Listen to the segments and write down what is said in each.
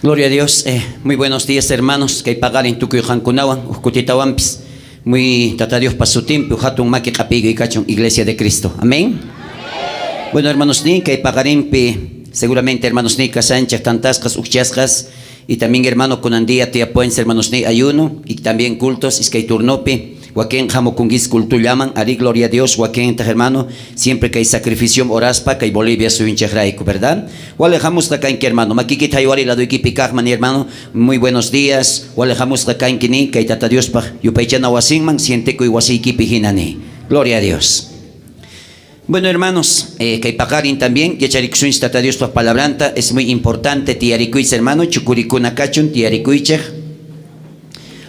Gloria a Dios. Muy buenos días, hermanos. Que hay pagar en Tucuy Hankunawan, Uskutitawampis. Muy tata Dios para su tiempo. Hatun Maki Kapigo y Cachon, Iglesia de Cristo. Amén. Bueno, hermanos, ni que hay pagar en seguramente, hermanos, ni Casanchas, Tantascas, Uchascas. Y también, hermano, con Andía, Tía Puense, hermanos, ni ayuno. Y también cultos, es que hay turnope. Joaquín Jamocungis culto llaman, Ari gloria a Dios, Joaquín hermano, siempre que hay sacrificio oraspa, que hay Bolivia su hincha raico, ¿verdad? Walejamos acá en que hermano, Maquiquita y la doy mi hermano, muy buenos días, Walejamos acá en que hay tata Dios pa, Yupaychana Wasinman, siente que Iwasiki Pijinani, gloria a Dios. Bueno, hermanos, que hay pagarin también, Yachariksuin tata Dios pa palabranta, es muy importante, Tiaricuich hermano, Chukurikuna Cachun, Tiaricuiche,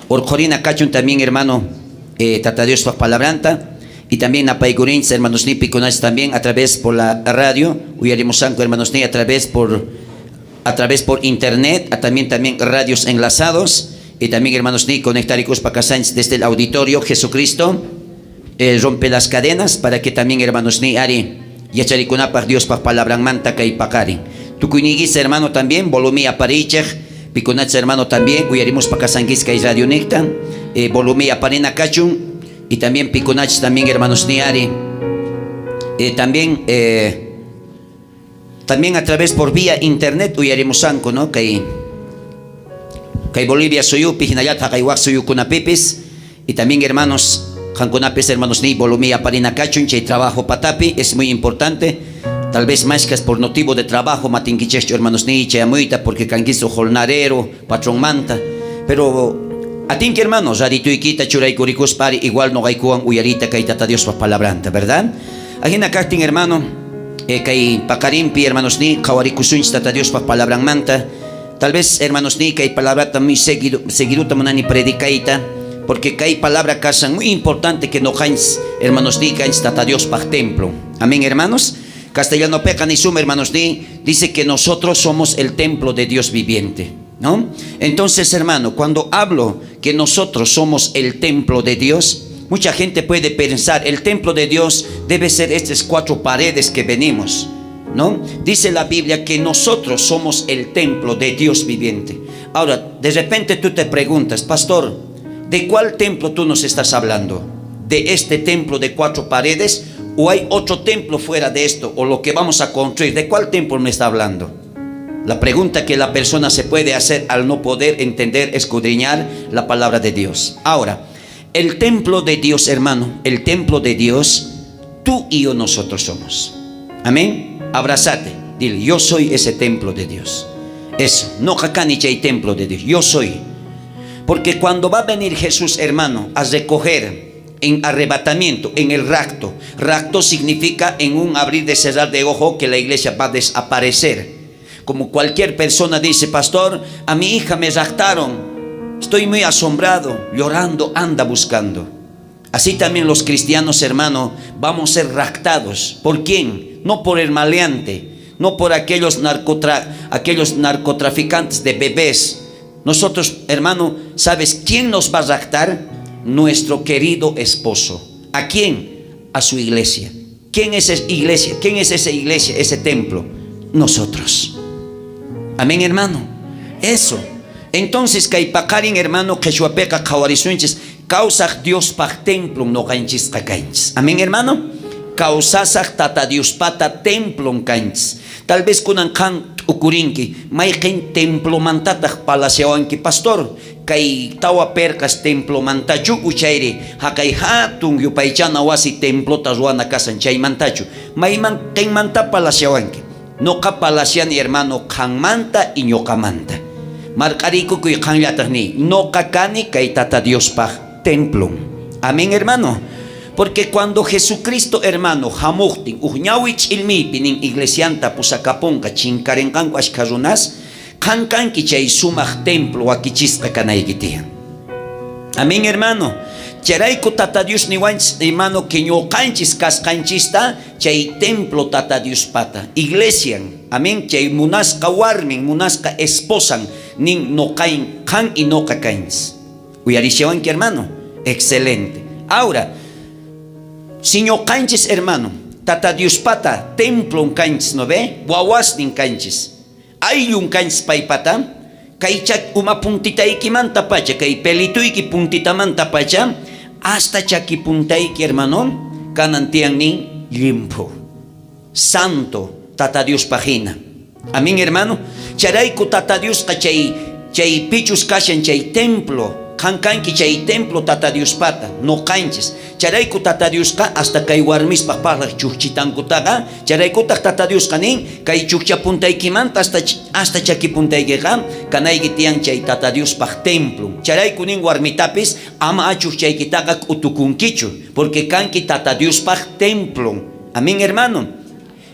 Orjorina Cachun también hermano. Tata Dios tu palabranta y también a Paigurín, hermanos ni piconas también a través por la radio, uyaremos sanco hermanos ni a través por internet, también radios enlazados y también hermanos ni conectaricos para Casáns desde el auditorio Jesucristo rompe las cadenas para que también hermanos ni ari y echaricuna para Dios para palabra manta que pacari. Tu cuiniguis hermano también volumia parichech Piconach hermano también, uyaremos para Casanguis que hay radio necta, volumia parina cachun y también Piconach también hermanos niari, también a través por vía internet uyaremos sanco, ¿no? Que Bolivia soyu, Pijinayat, Kaiwak soyu kunapipis y también hermanos, Hankunapis hermanos ni volumia parina cachun, che trabajo patapi, es muy importante. Tal vez más que es por motivo de trabajo, matinquichecho hermanos ni chamuita, porque canquizo jornalero, patrón manta. Pero a ti que hermanos, raditu y quita churay curicus pari, igual no hay cuan uyarita que hay tata Dios pa palabranta, ¿verdad? Aquí en acá hermano, que hay pacarimpi hermanos ni, kawarikusun tata Dios pa palabran manta. Tal vez hermanos ni que hay palabra muy seguido tamonani predicaita, porque que hay palabra casa muy importante que no cains hermanos ni cains tata Dios pa templo. Amén hermanos. Castellano peca ni suma, hermanos, dice que nosotros somos el templo de Dios viviente, ¿no? Entonces, hermano, cuando hablo que nosotros somos el templo de Dios, mucha gente puede pensar, el templo de Dios debe ser estas 4 paredes que venimos, ¿no? Dice la Biblia que nosotros somos el templo de Dios viviente. Ahora, de repente tú te preguntas, pastor, ¿de cuál templo tú nos estás hablando? ¿De este templo de 4 paredes? ¿O hay otro templo fuera de esto? ¿O lo que vamos a construir? ¿De cuál templo me está hablando? La pregunta que la persona se puede hacer al no poder entender, escudriñar la palabra de Dios. Ahora, el templo de Dios, hermano, el templo de Dios, tú y yo nosotros somos. Amén. Abrázate. Dile, yo soy ese templo de Dios. Eso. No jacaniche hay templo de Dios. Yo soy. Porque cuando va a venir Jesús, hermano, a recoger en arrebatamiento, en el rapto. Rapto significa en un abrir de cerrar de ojo que la iglesia va a desaparecer. Como cualquier persona dice, pastor, a mi hija me raptaron, estoy muy asombrado, llorando, anda buscando. Así también los cristianos, hermano, vamos a ser raptados. ¿Por quién? No por el maleante, no por aquellos narcotraficantes de bebés. Nosotros, hermano, ¿sabes quién nos va a raptar? Nuestro querido esposo. ¿A quién? A su iglesia. ¿Quién es esa iglesia? ¿Quién es esa iglesia, ese templo? Nosotros. Amén, hermano. Eso. Entonces, que hay pacarin, hermano, que chuapeca kawarisuenches, causa Dios pa templo no canchis cacanchis. Amén, hermano. Causasak tata Dios pata templo canchis. Tal vez kunan kan ukurinki, may ken templo mantatak palaciawanki, pastor. Kay tawa perkas templo mantachu uchairi hakay hatun yupaychana wasi templo tazuana kasan chay mantachu mayman ken manta palasyawanki no ka palasyan hermano kan manta y ñoka manta marqariku kuy kan yatani no kakani kay tata Dios pa templo. Amén, hermano. Porque cuando Jesucristo, hermano, hamuktin uñawich ilmipi nin iglesianta pusakaponka chinkarenkanku ashkarunas Kankan chay sumaj templo wakichisqa kanaykitiyan. Amén, hermano. Charayku tata Dios niwanchis, hermano, que ñoqanchis kasqanchista chay templo tata Dios pata iglesian. Amén. Chay munasqa warmin, munasqa esposan nin noqain kan y noqa kanchis. Uyarishawanki, hermano. Excelente. Ahora, si ñoqanchis, hermano, tata Dios pata templo kanchis, ¿no ve? Wawas nin kanchis. Hay un canchis paipata, Kay chak uma puntitayki manta pacha, kay pelituyki puntitamanta pacha, hasta chaki puntayki hermano, kanantian nin limpo. Santo, tata Dios pagina. Amén hermano. Charayku tata Dios chay pichus kashan chay templo. Kankanki chay templo tata Dios pata, no canches. Charayku tata Dios ka hasta kay warmis papalak chuchitankutaga. Charayku tata Dios kanin kay chucha puntaykimanta hasta chaki puntaykiga. Kanayki tiyan chay tata Dios pag templo. Charayku nin warmitapis ama achuchaykitaga utukunkichu, porque kanki tata Dios pag templo. Amén hermano.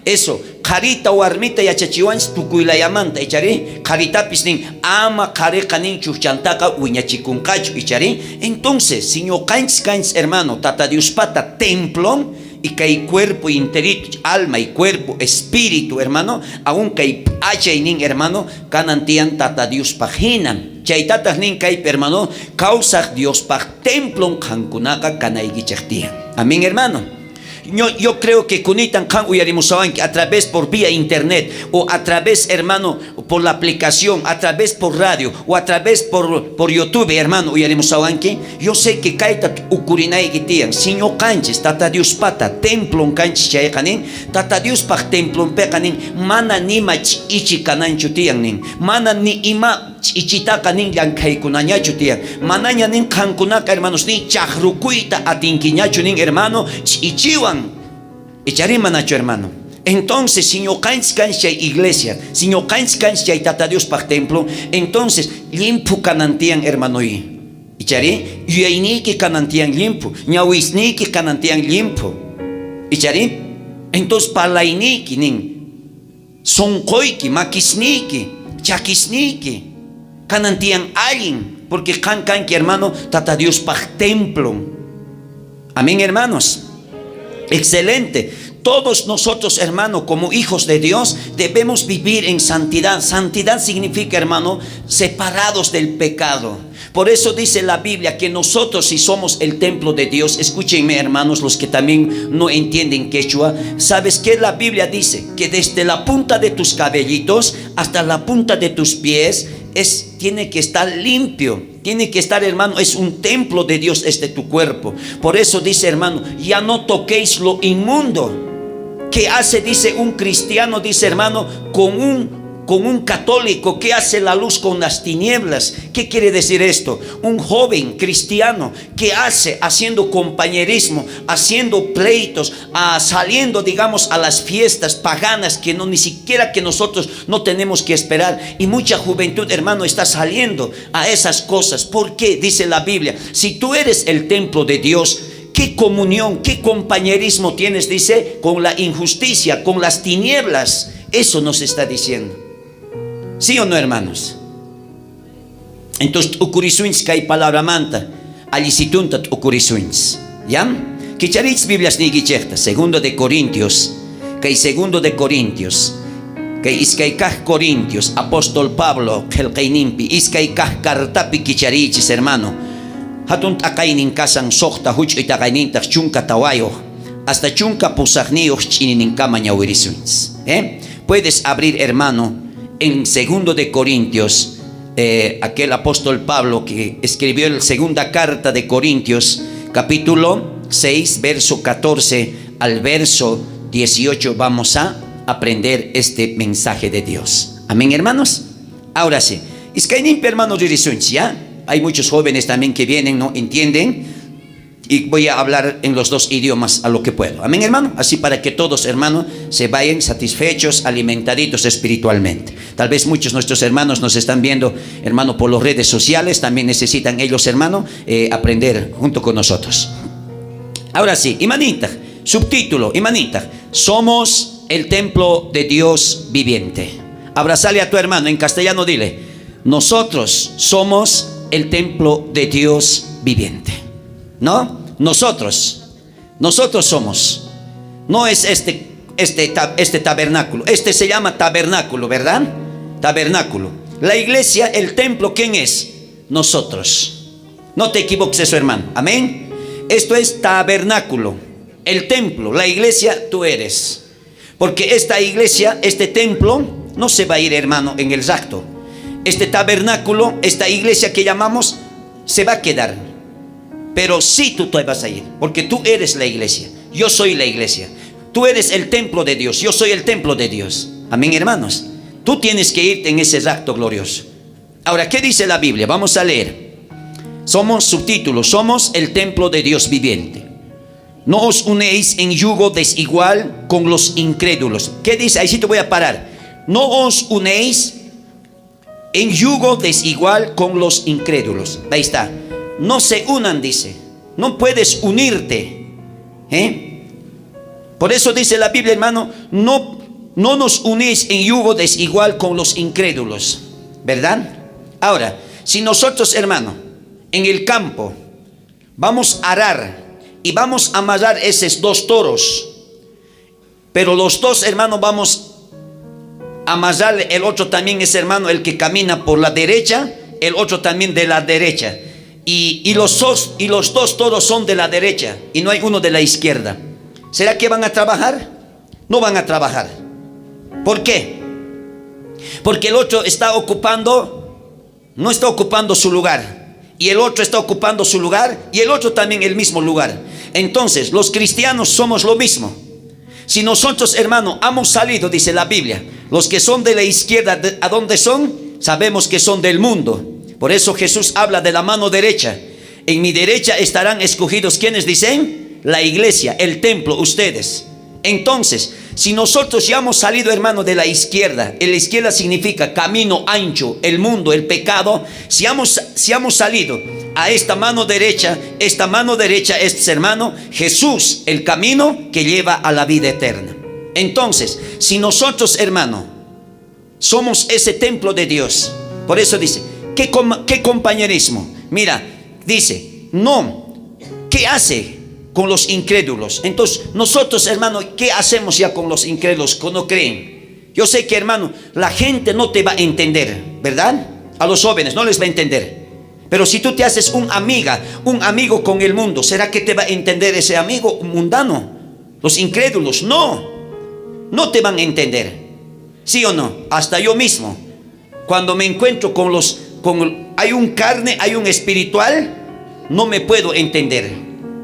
Eso, carita o armita y achachiwans tukuylayamanta echari, caritapis nin ama careca nin chuchantaka uñachicuncacho echari. Entonces, señor canch hermano, tata Dios pata templo y que hay cuerpo interito, alma y cuerpo, espíritu hermano, aún que hay hacha y nin hermano, canantian tata Dios paginan. Chay tatas nin kai hermano, causa Dios pag templo cancunaca canaigichachtian. Amén hermano. Yo creo que kunitan kan uyarimusawan que a través por vía internet o a través hermano por la aplicación, a través por radio o a través por YouTube hermano uyarimusawan que yo sé que kaita ukurinay gitian señor canches tata Dios pata templo canches chaykanin tata Dios pak templo pekanin mana ni mach ichi kanan chutian nin mana ni ima ichitaka nin yankay kunañachu tiyan manaña nin kankunaka hermanos ni chahrukuita atinkiñachu nin hermano ichiwan echari manacho hermano. Entonces señor cancha iglesia señor cancha tata Dios para templo entonces limpu kanantian hermano y echari yuainiki kanantian limpu ñawisniki kanantian limpu echari entonces palainiki nin sonkoiki makisniki chakisniki canantian alguien, porque canqui hermano, tata Dios pag templo. Amén hermanos. Excelente. Todos nosotros hermano, como hijos de Dios, debemos vivir en santidad. Santidad significa hermano, separados del pecado. Por eso dice la Biblia que nosotros si somos el templo de Dios, escúchenme hermanos, los que también no entienden quechua, ¿sabes qué? La Biblia dice que desde la punta de tus cabellitos hasta la punta de tus pies tiene que estar limpio, tiene que estar hermano, es un templo de Dios tu cuerpo. Por eso dice hermano, ya no toquéis lo inmundo. ¿Qué hace, dice un cristiano, dice hermano, con un católico? ¿Qué hace la luz con las tinieblas? ¿Qué quiere decir esto? Un joven cristiano, ¿qué hace? Haciendo compañerismo, haciendo pleitos, saliendo digamos a las fiestas paganas que no, ni siquiera que nosotros no tenemos que esperar. Y mucha juventud hermano está saliendo a esas cosas. ¿Por qué? Dice la Biblia, si tú eres el templo de Dios, ¿qué comunión, qué compañerismo tienes? Dice, con la injusticia, con las tinieblas. Eso nos está diciendo. ¿Sí o no hermanos? Entonces ukurisuins kay palabra manta alisituntat ukurisuins. ¿Ya? Kicharitz Biblias nigichekta, segundo de Corintios kay iskaykaj Corintios apóstol Pablo kelkaynimpi iskaykaj kartapi kicharichis hermano hatun takaynin kasan soqta huch itakaynintaj chunka tawayo hasta chunka pusajniyo ch'inininkama ñawirisuins. Puedes abrir hermano en segundo de Corintios, aquel apóstol Pablo que escribió la segunda carta de Corintios, capítulo 6, verso 14 al verso 18, vamos a aprender este mensaje de Dios. Amén, hermanos. Ahora sí, hermanos, ¿ya? Hay muchos jóvenes también que vienen, no entienden, y voy a hablar en los dos idiomas a lo que puedo. Amén, hermano. Así para que todos, hermano, se vayan satisfechos, alimentaditos espiritualmente. Tal vez muchos de nuestros hermanos nos están viendo, hermano, por las redes sociales. También necesitan ellos, hermano, aprender junto con nosotros. Ahora sí, imanita, subtítulo, imanita. Somos el templo de Dios viviente. Abrazale a tu hermano, en castellano dile, nosotros somos el templo de Dios viviente. ¿No? Nosotros somos. No es este tabernáculo. Este se llama tabernáculo, ¿verdad? Tabernáculo. La iglesia, el templo, ¿quién es? Nosotros. No te equivoques eso, hermano. Amén. Esto es tabernáculo. El templo, la iglesia, tú eres. Porque esta iglesia, este templo, no se va a ir, hermano, en el rapto. este tabernáculo, esta iglesia que llamamos, se va a quedar. Pero sí tú te vas a ir, porque tú eres la iglesia. Yo soy la iglesia. Tú eres el templo de Dios. Yo soy el templo de Dios. Amén, hermanos. Tú tienes que irte en ese rapto glorioso. Ahora, ¿qué dice la Biblia? Vamos a leer. Somos subtítulos. Somos el templo de Dios viviente. No os unéis en yugo desigual con los incrédulos. ¿Qué dice? Ahí sí te voy a parar. No os unéis en yugo desigual con los incrédulos. Ahí está. No se unan, dice. No puedes unirte. Por eso dice la Biblia, hermano, no nos unéis en yugo desigual con los incrédulos, ¿verdad? Ahora, si nosotros, hermano, en el campo vamos a arar y vamos a amarrar esos dos toros, pero los dos, hermanos, vamos a amarrarle, el otro también es, hermano, el que camina por la derecha, el otro también de la derecha, y los dos toros son de la derecha y no hay uno de la izquierda. ¿Será que van a trabajar? No van a trabajar. ¿Por qué? Porque el otro no está ocupando su lugar, y el otro está ocupando su lugar, y el otro también el mismo lugar. Entonces, los cristianos somos lo mismo. Si nosotros, hermano, hemos salido, dice la Biblia, los que son de la izquierda, ¿a dónde son? Sabemos que son del mundo. Por eso Jesús habla de la mano derecha. En mi derecha estarán escogidos, ¿quiénes dicen? La iglesia, el templo, ustedes. Entonces, si nosotros ya hemos salido, hermano, de la izquierda, la izquierda significa camino ancho, el mundo, el pecado. Si hemos salido a esta mano derecha es, hermano, Jesús, el camino que lleva a la vida eterna. Entonces, si nosotros, hermano, somos ese templo de Dios, por eso dice, ¿qué compañerismo? Mira, dice, no, ¿qué hace con los incrédulos? Entonces, nosotros, hermano, ¿qué hacemos ya con los incrédulos que no creen? Yo sé que, hermano, la gente no te va a entender, ¿verdad? A los jóvenes no les va a entender. Pero si tú te haces un amigo con el mundo, ¿será que te va a entender ese amigo mundano? Los incrédulos, no te van a entender. ¿Sí o no? Hasta yo mismo, cuando me encuentro hay un carne, hay un espiritual, no me puedo entender.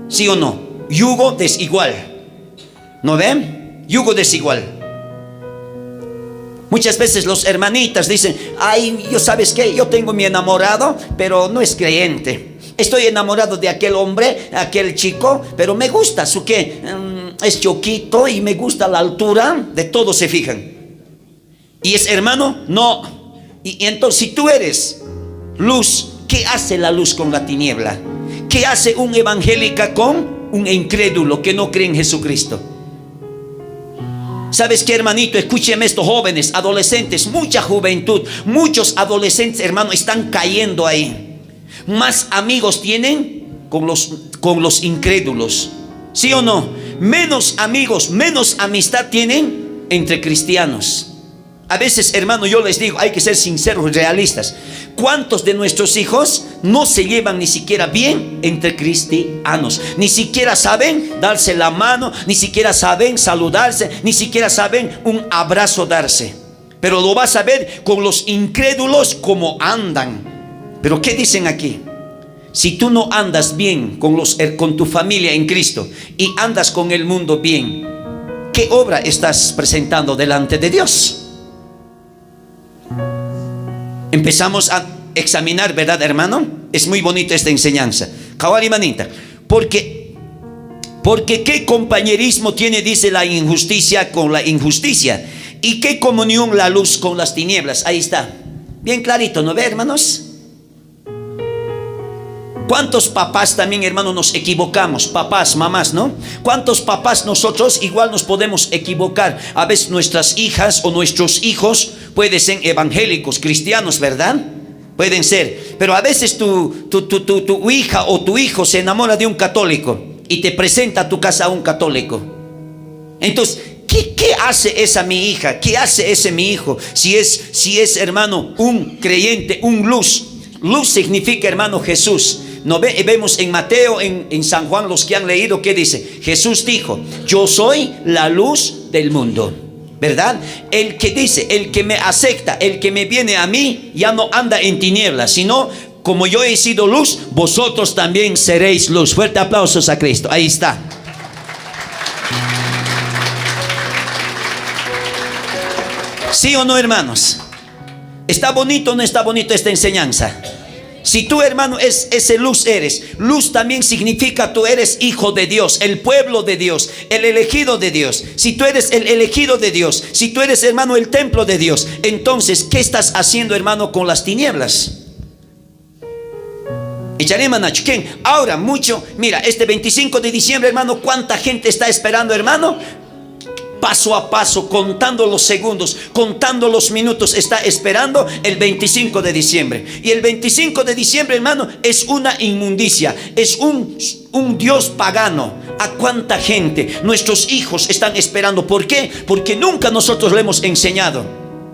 ¿Sí o no? Yugo desigual. ¿No ven? Yugo desigual. Muchas veces los hermanitas dicen, ay, ¿sabes qué? Yo tengo mi enamorado, pero no es creyente. Estoy enamorado de aquel hombre, aquel chico, pero me gusta su qué. Es choquito y me gusta la altura. De todo se fijan. ¿Y es hermano? No. Y entonces, si tú eres luz, ¿qué hace la luz con la tiniebla? ¿Qué hace un evangélica con un incrédulo que no cree en Jesucristo? ¿Sabes qué, hermanito? Escúcheme, estos jóvenes, adolescentes, mucha juventud, muchos adolescentes, hermano, están cayendo ahí. Más amigos tienen con los incrédulos. ¿Sí o no? Menos amigos, menos amistad tienen entre cristianos. A veces, hermano, yo les digo, hay que ser sinceros, realistas. ¿Cuántos de nuestros hijos no se llevan ni siquiera bien entre cristianos? Ni siquiera saben darse la mano, ni siquiera saben saludarse, ni siquiera saben un abrazo darse. Pero lo vas a ver con los incrédulos como andan. Pero ¿qué dicen aquí? Si tú no andas bien con tu familia en Cristo y andas con el mundo bien, ¿qué obra estás presentando delante de Dios? Empezamos a examinar, ¿verdad, hermano? Es muy bonita esta enseñanza. Porque ¿qué compañerismo tiene, dice, la injusticia con la injusticia? ¿Y qué comunión la luz con las tinieblas? Ahí está. Bien clarito, ¿no ve, hermanos? ¿Cuántos papás también, hermanos, nos equivocamos? Papás, mamás, ¿no? ¿Cuántos papás nosotros igual nos podemos equivocar? A veces nuestras hijas o nuestros hijos pueden ser evangélicos, cristianos, ¿verdad? Pueden ser. Pero a veces tu hija o tu hijo se enamora de un católico y te presenta a tu casa a un católico. Entonces, ¿qué hace esa mi hija? ¿Qué hace ese mi hijo? Si es, hermano, un creyente, un luz. Luz significa, hermano, Jesús. ¿No vemos en Mateo, en San Juan, los que han leído, qué dice? Jesús dijo, yo soy la luz del mundo. ¿verdad? El que dice, el que me acepta, el que me viene a mí, ya no anda en tinieblas, sino como yo he sido luz, vosotros también seréis luz. Fuerte aplausos a Cristo. Ahí está. ¿Sí o no, hermanos? ¿Está bonito o no está bonito esta enseñanza? Si tú, hermano, ese luz eres, luz también significa tú eres hijo de Dios, el pueblo de Dios, el elegido de Dios. Si tú eres el elegido de Dios, si tú eres, hermano, el templo de Dios, entonces, ¿qué estás haciendo, hermano, con las tinieblas? Ahora mucho, mira, este 25 de diciembre, hermano, ¿cuánta gente está esperando, hermano? Paso a paso, contando los segundos, contando los minutos, está esperando el 25 de diciembre. Y el 25 de diciembre, hermano, es una inmundicia, es un Dios pagano. ¿A cuánta gente nuestros hijos están esperando? ¿Por qué? Porque nunca nosotros le hemos enseñado.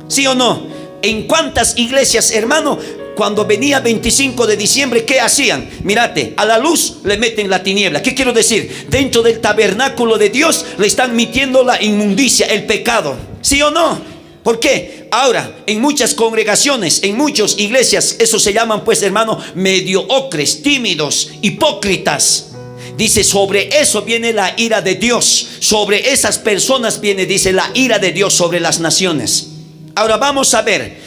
¿Sí o no? ¿En cuántas iglesias, hermano, cuando venía 25 de diciembre, qué hacían? Mírate, a la luz le meten la tiniebla. ¿Qué quiero decir? Dentro del tabernáculo de Dios le están metiendo la inmundicia, el pecado. ¿Sí o no? ¿Por qué? Ahora, en muchas congregaciones, en muchas iglesias, eso se llaman, pues, hermano, mediocres, tímidos, hipócritas. Dice, sobre eso viene la ira de Dios. Sobre esas personas viene, dice, la ira de Dios sobre las naciones. Ahora vamos a ver,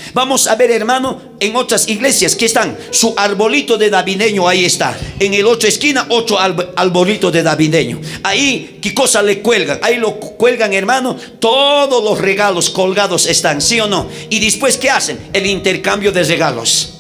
hermano, en otras iglesias que están su arbolito de navideño, ahí está. En el otra esquina, otro arbolito de navideño. Ahí, ¿qué cosa le cuelgan? Ahí lo cuelgan, hermano, todos los regalos colgados están, ¿sí o no? Y después, ¿qué hacen? El intercambio de regalos.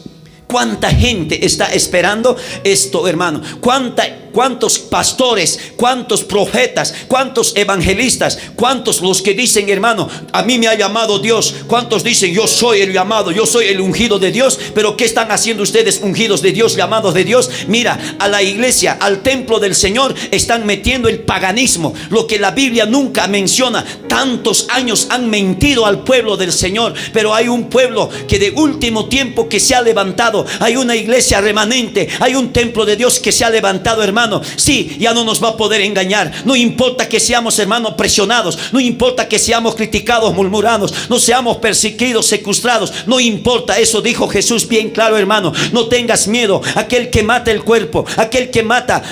¿Cuánta gente está esperando esto, hermano? ¿Cuántos pastores, cuántos profetas, cuántos evangelistas, cuántos los que dicen, hermano, a mí me ha llamado Dios? ¿Cuántos dicen, yo soy el llamado, yo soy el ungido de Dios? Pero ¿qué están haciendo ustedes, ungidos de Dios, llamados de Dios? Mira, a la iglesia, al templo del Señor, están metiendo el paganismo, lo que la Biblia nunca menciona. Tantos años han mentido al pueblo del Señor, pero hay un pueblo que de último tiempo que se ha levantado. Hay una iglesia remanente, hay un templo de Dios que se ha levantado, hermano. Sí, ya no nos va a poder engañar. No importa que seamos, hermano, presionados, no importa que seamos criticados, murmurados, no seamos perseguidos, secuestrados, no importa. Eso dijo Jesús bien claro, hermano. No tengas miedo. Aquel que mata el cuerpo, aquel que mata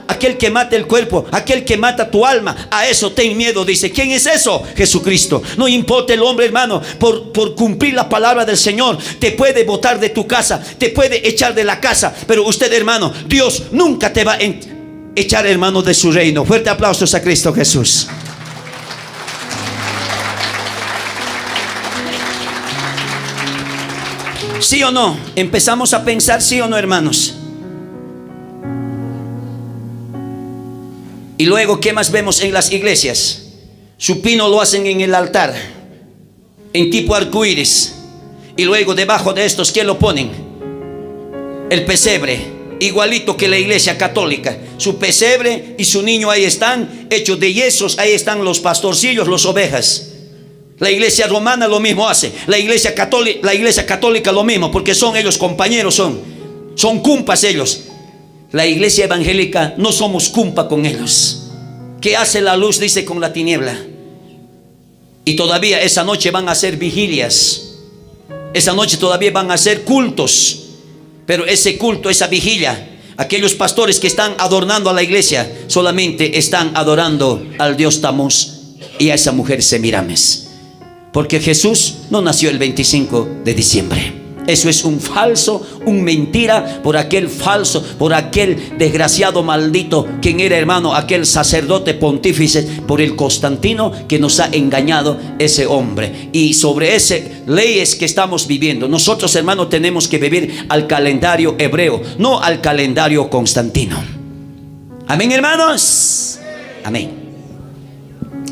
aquel que mata el cuerpo, aquel que mata tu alma, a eso ten miedo, dice. ¿Quién es eso? Jesucristo. No importa el hombre, hermano, por cumplir la palabra del Señor, te puede botar de tu casa, te puede echar de la casa, pero usted, hermano, Dios nunca te va a echar, hermano, de su reino. Fuerte aplausos a Cristo Jesús. ¿Sí o no? Empezamos a pensar, ¿sí o no, hermanos? Y luego, ¿qué más vemos en las iglesias? Su pino lo hacen en el altar, en tipo arcoíris. Y luego debajo de estos, ¿qué lo ponen? El pesebre, igualito que la iglesia católica. Su pesebre y su niño ahí están, hechos de yesos. Ahí están los pastorcillos, las ovejas. La iglesia romana lo mismo hace. La iglesia católica lo mismo, porque son ellos compañeros, son cumpas ellos. La iglesia evangélica no somos cumpa con ellos. ¿Qué hace la luz? Dice, con la tiniebla. Y todavía esa noche van a hacer vigilias. Esa noche todavía van a hacer cultos. Pero ese culto, esa vigilia, aquellos pastores que están adornando a la iglesia, solamente están adorando al Dios Tamuz y a esa mujer Semiramis. Porque Jesús no nació el 25 de diciembre. Eso es un falso, un mentira por aquel falso, por aquel desgraciado maldito, quien era, hermano, aquel sacerdote pontífice, por el Constantino, que nos ha engañado ese hombre. Y sobre esas leyes que estamos viviendo, nosotros, hermano, tenemos que vivir al calendario hebreo, no al calendario constantino. Amén, hermanos. Amén.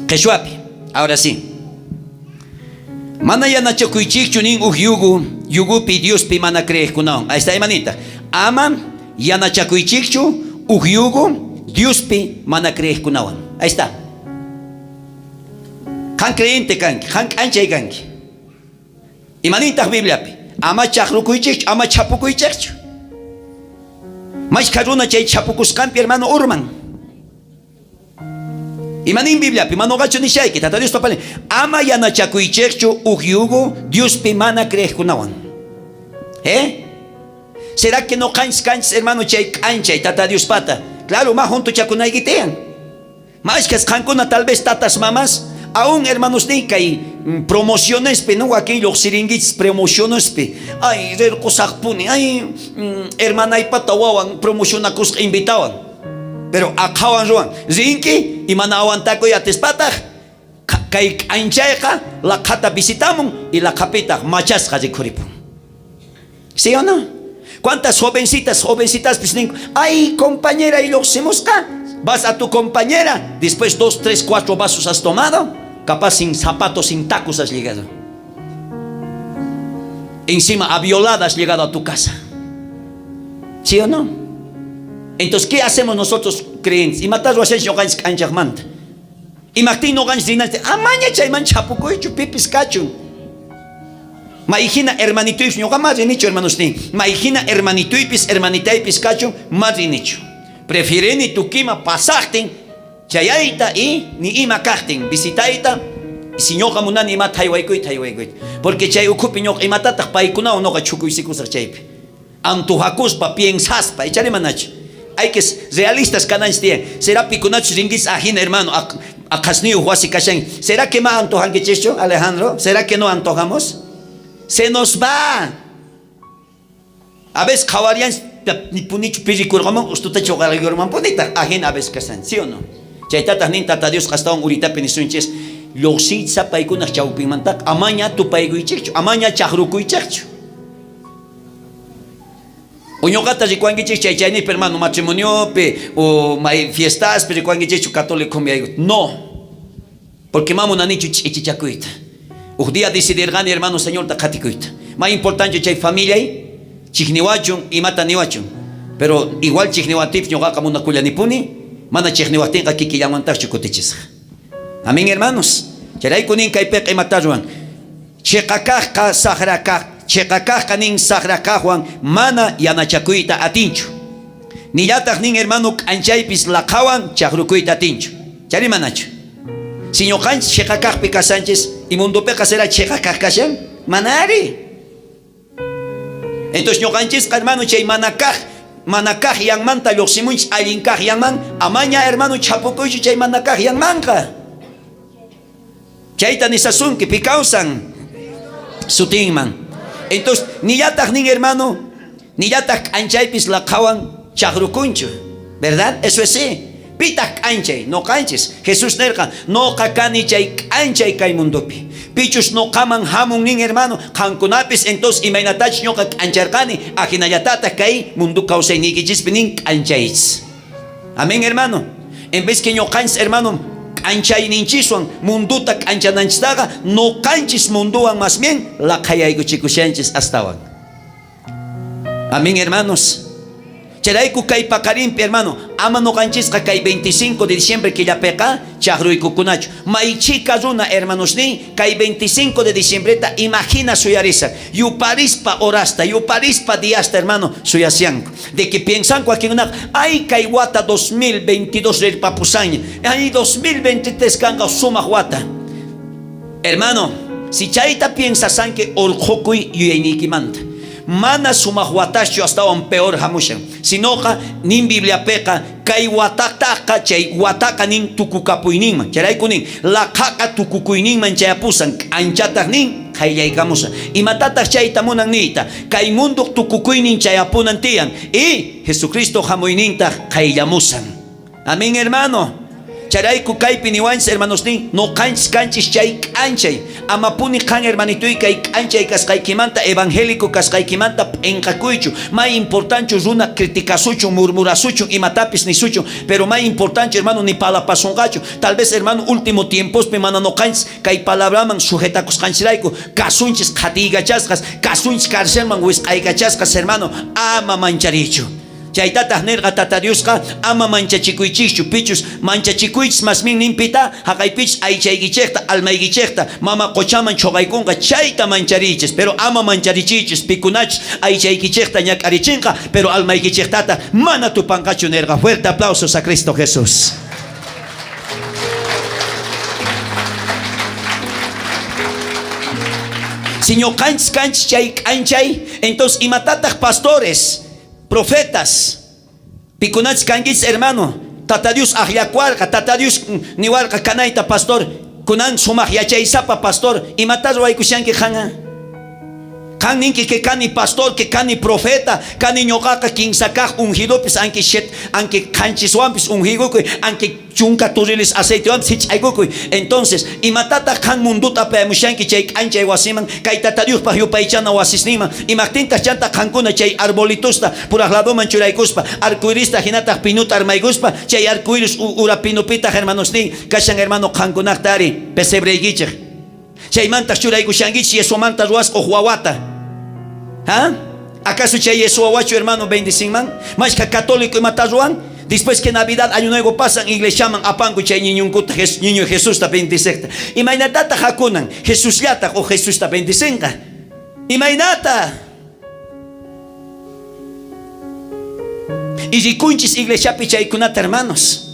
Keshuapi. Ahora sí. Mana yana chakuichikchu nin yugupi Diospi mana crees kunao. Ahí está, hermanita. Ama yana chakuichikchu yugu Diospi mana crees kunao. Ahí está. Han creyente kanki, han anchay kanki. Imanita Bibliapi. Ama chakrukuichikchu, ama chapukuichikchu. Mas karuna chay chapukuskampi, hermano, urman. Imanin Biblia, pimano gacho ni shaiki, tata Dios papale. Ama yana chakuychekcho uhyugo, Dios pimana creekunawan. ¿Será que no canchas, hermano, chay cancha y tata Dios pata? Claro, más junto chakunay gitean. Más que cancuna tal vez tatas mamás, aún hermanos ni kay promociones pe no aquí los siringuits promociones pe. Ay, ver cosas pone, ay, hermana y pata wawan promociona cosas invitaban. Pero acaban ruan, zinki y manawan taco y atespata. Kay anchaeja la kata visitamos y la capita machas haji kuripun. ¿Sí o no? ¿Cuántas jovencitas pues dicen, ay compañera y lo hacemos acá? Vas a tu compañera, después 2, 3, 4 vasos has tomado, capaz sin zapatos, sin tacos has llegado. Encima a violada has llegado a tu casa. ¿Sí o no? Entonces, ¿qué hacemos nosotros creyentes? Y matar los yo ganas canchagmanta. Y Martín no ganas dinante. Amaña chayman chapuco y chupipis cacho. Maijina hermanito y no más nicho hermanos ni. Maijina hermanito y hermanita y piscacho más nicho. Prefieren ni tu kima pasachten. Chayaita y ni ima carten. Visitaita. Y si no gamunan ni mat taiwaikuit. Porque chay ucupiño y matata paikuna o no gachuco y sikusar chaype. Antujakus pa piensas pa echare manacho. Hay que ser realistas canales tie. Será picunach ringis ajin hermano. A casniu huasi kashan. ¿Será que más antojan que checho, Alejandro? ¿Será que no antojamos? Se nos va. A veces kawarían ni punichu pirikurgaman ustuta chogalagurman ponita ajin a veces kasan. ¿Sí o no? Chaitata nin tata Dios gastawan urita penisunches. Los itza paikunas chaupimantak. Amaña tu paiguichecho. Amaña chahrukuichecho. Uñogata de cuanguiche chaychayni hermano matrimonio pe o fiestas pero cuanguiche católico me ayuda. No. Porque mamo nanichu chichacuita. Un día decidir gane hermano señor takatikuita. Más importante chay familia ahí. Chichniwachun y mata niwachun. Pero igual chichniwatip ñoga como una cuya nipuni. Mana chichniwatin aquí que llaman tachucotiches. Amén hermanos. Charay kunin kaypek y mataruan. Chekakak ka sahrakak. Chekakaj kanin sagrakajuan mana yanachakuita atinchu. Niyataj nin hermano anchaypis lakawan chahrukuita atinchu. Chari manachu. Siño kan chekakaj pika Sánchez y mundo peka será chekakaj kashan manari. Entonces ñokanchis hermano chay manakaj yang manta loximunch alinkaj yang man amaña hermano chapukuchu chay manakaj yang manka. Chayta nisasun que pikausan sutingman. Entonces, ni yatak ni hermano, ni yatak anchaypis la kawan chagrukuncho, ¿verdad? Eso es sí. Pitak anchay, no canches. Jesús nerka, no kakani chay anchay kay mundopi. Pichus no kaman hamun nin hermano, kankunapis entonces imainatach no kak ancharkani, ajinayatata kay mundu kausay nikichis pinin anchayis. Amén hermano. En vez que no canches hermano, anchay ninchisuan munduta anchananchistaga no canchis munduan más bien la kayaygo chikushanchis astawan. Amén hermanos. Cherayku kay pakarimpi hermano ama no canchis kay 25 de diciembre que ya peka chahruiku kunacho maichika runa hermanos ni kay 25 de diciembre ta imagina suyarisa yu parispa orasta yu parispa diasta hermano suyasianco de que piensan cualquier una ay kay wata 2022 del papusaña ay 2023 kanga suma wata hermano si chaita piensa san que orjokui yuenikimanta mana sumahwatasho hasta un peor hamushan sino ka nin biblia peka kay wataka chay wataka nin tukukapuinin charay kunin la kaka tukukuinin man chayapusan anchatak nin kay yaykamusa y matatak chay tamunan nita kay mundo tukukuinin chayapunan tiyan y Jesucristo hamuininta kay yamusan. Amén hermano. Charay kukay piniwans hermanos ni no canchis chay anchay amapuni kan hermanito y kay anchay kaskay kimanta evangélico kaskay kimanta en kakuichu más importante runa criticasucho murmurasucho y matapis ni sucho pero más importante hermano ni pala pasongacho tal vez hermano último tiempos pe mana no canchis kay palabraman sujetacos canchiraico kasunchis katigachaskas kasunchis karselman wis aigachaskas hermano ama mancharicho. Chaytata nerga tata Dioska ama manchachikuichichu pichus manchachikuich mas min nimpita haqaypich aychaygichekta almaygichekta mama qochaman chogaykunqa chayta manchariches pero ama mancharichichis pikunach aychaygichekta ñakarichinqa pero almaygichektata mana tupanqachu nerga. Fuerte aplausos a Cristo Jesús. Señor canch chay canchay. Entonces imatatak pastores, profetas, pikunach kanguis hermano. Tata Dios ahlacuarca, tata Dios niwarca canaita pastor. Kunan sumah yachay sapa pastor. Imatas waikushan que hanga. Kanin que cani pastor, que cani profeta, cani ñocaca quien saca ungido, pues anque shet, anque canchiswampis ungido, anque chunca turilis aceite, entonces, y matata can munduta pe mushanki chay ancha wasiman, kaitata Dios pa yupaichana wasisnima, y mactinta chanta cancuna chay arbolitusta, pura lado manchuraikuspa, arcoirista hinata pinuta armaiguspa, chay arcoiris ura pinupita hermanos ni, kashan hermano cancunaktari, pesebreigiche. Chaymanta churaykushangichi yesomanta ruas o huawata. ¿Ah? ¿Acaso chay yesuawacho hermano 25 man? Más que católico y mataruan. Después que Navidad año nuevo pasan y le llaman a pangu chay niño Jesús ta 26. Imainata hakunan Jesús yata o Jesús ta 25. Imainata. Y rikunchis iglesia pichaykunata hermanos.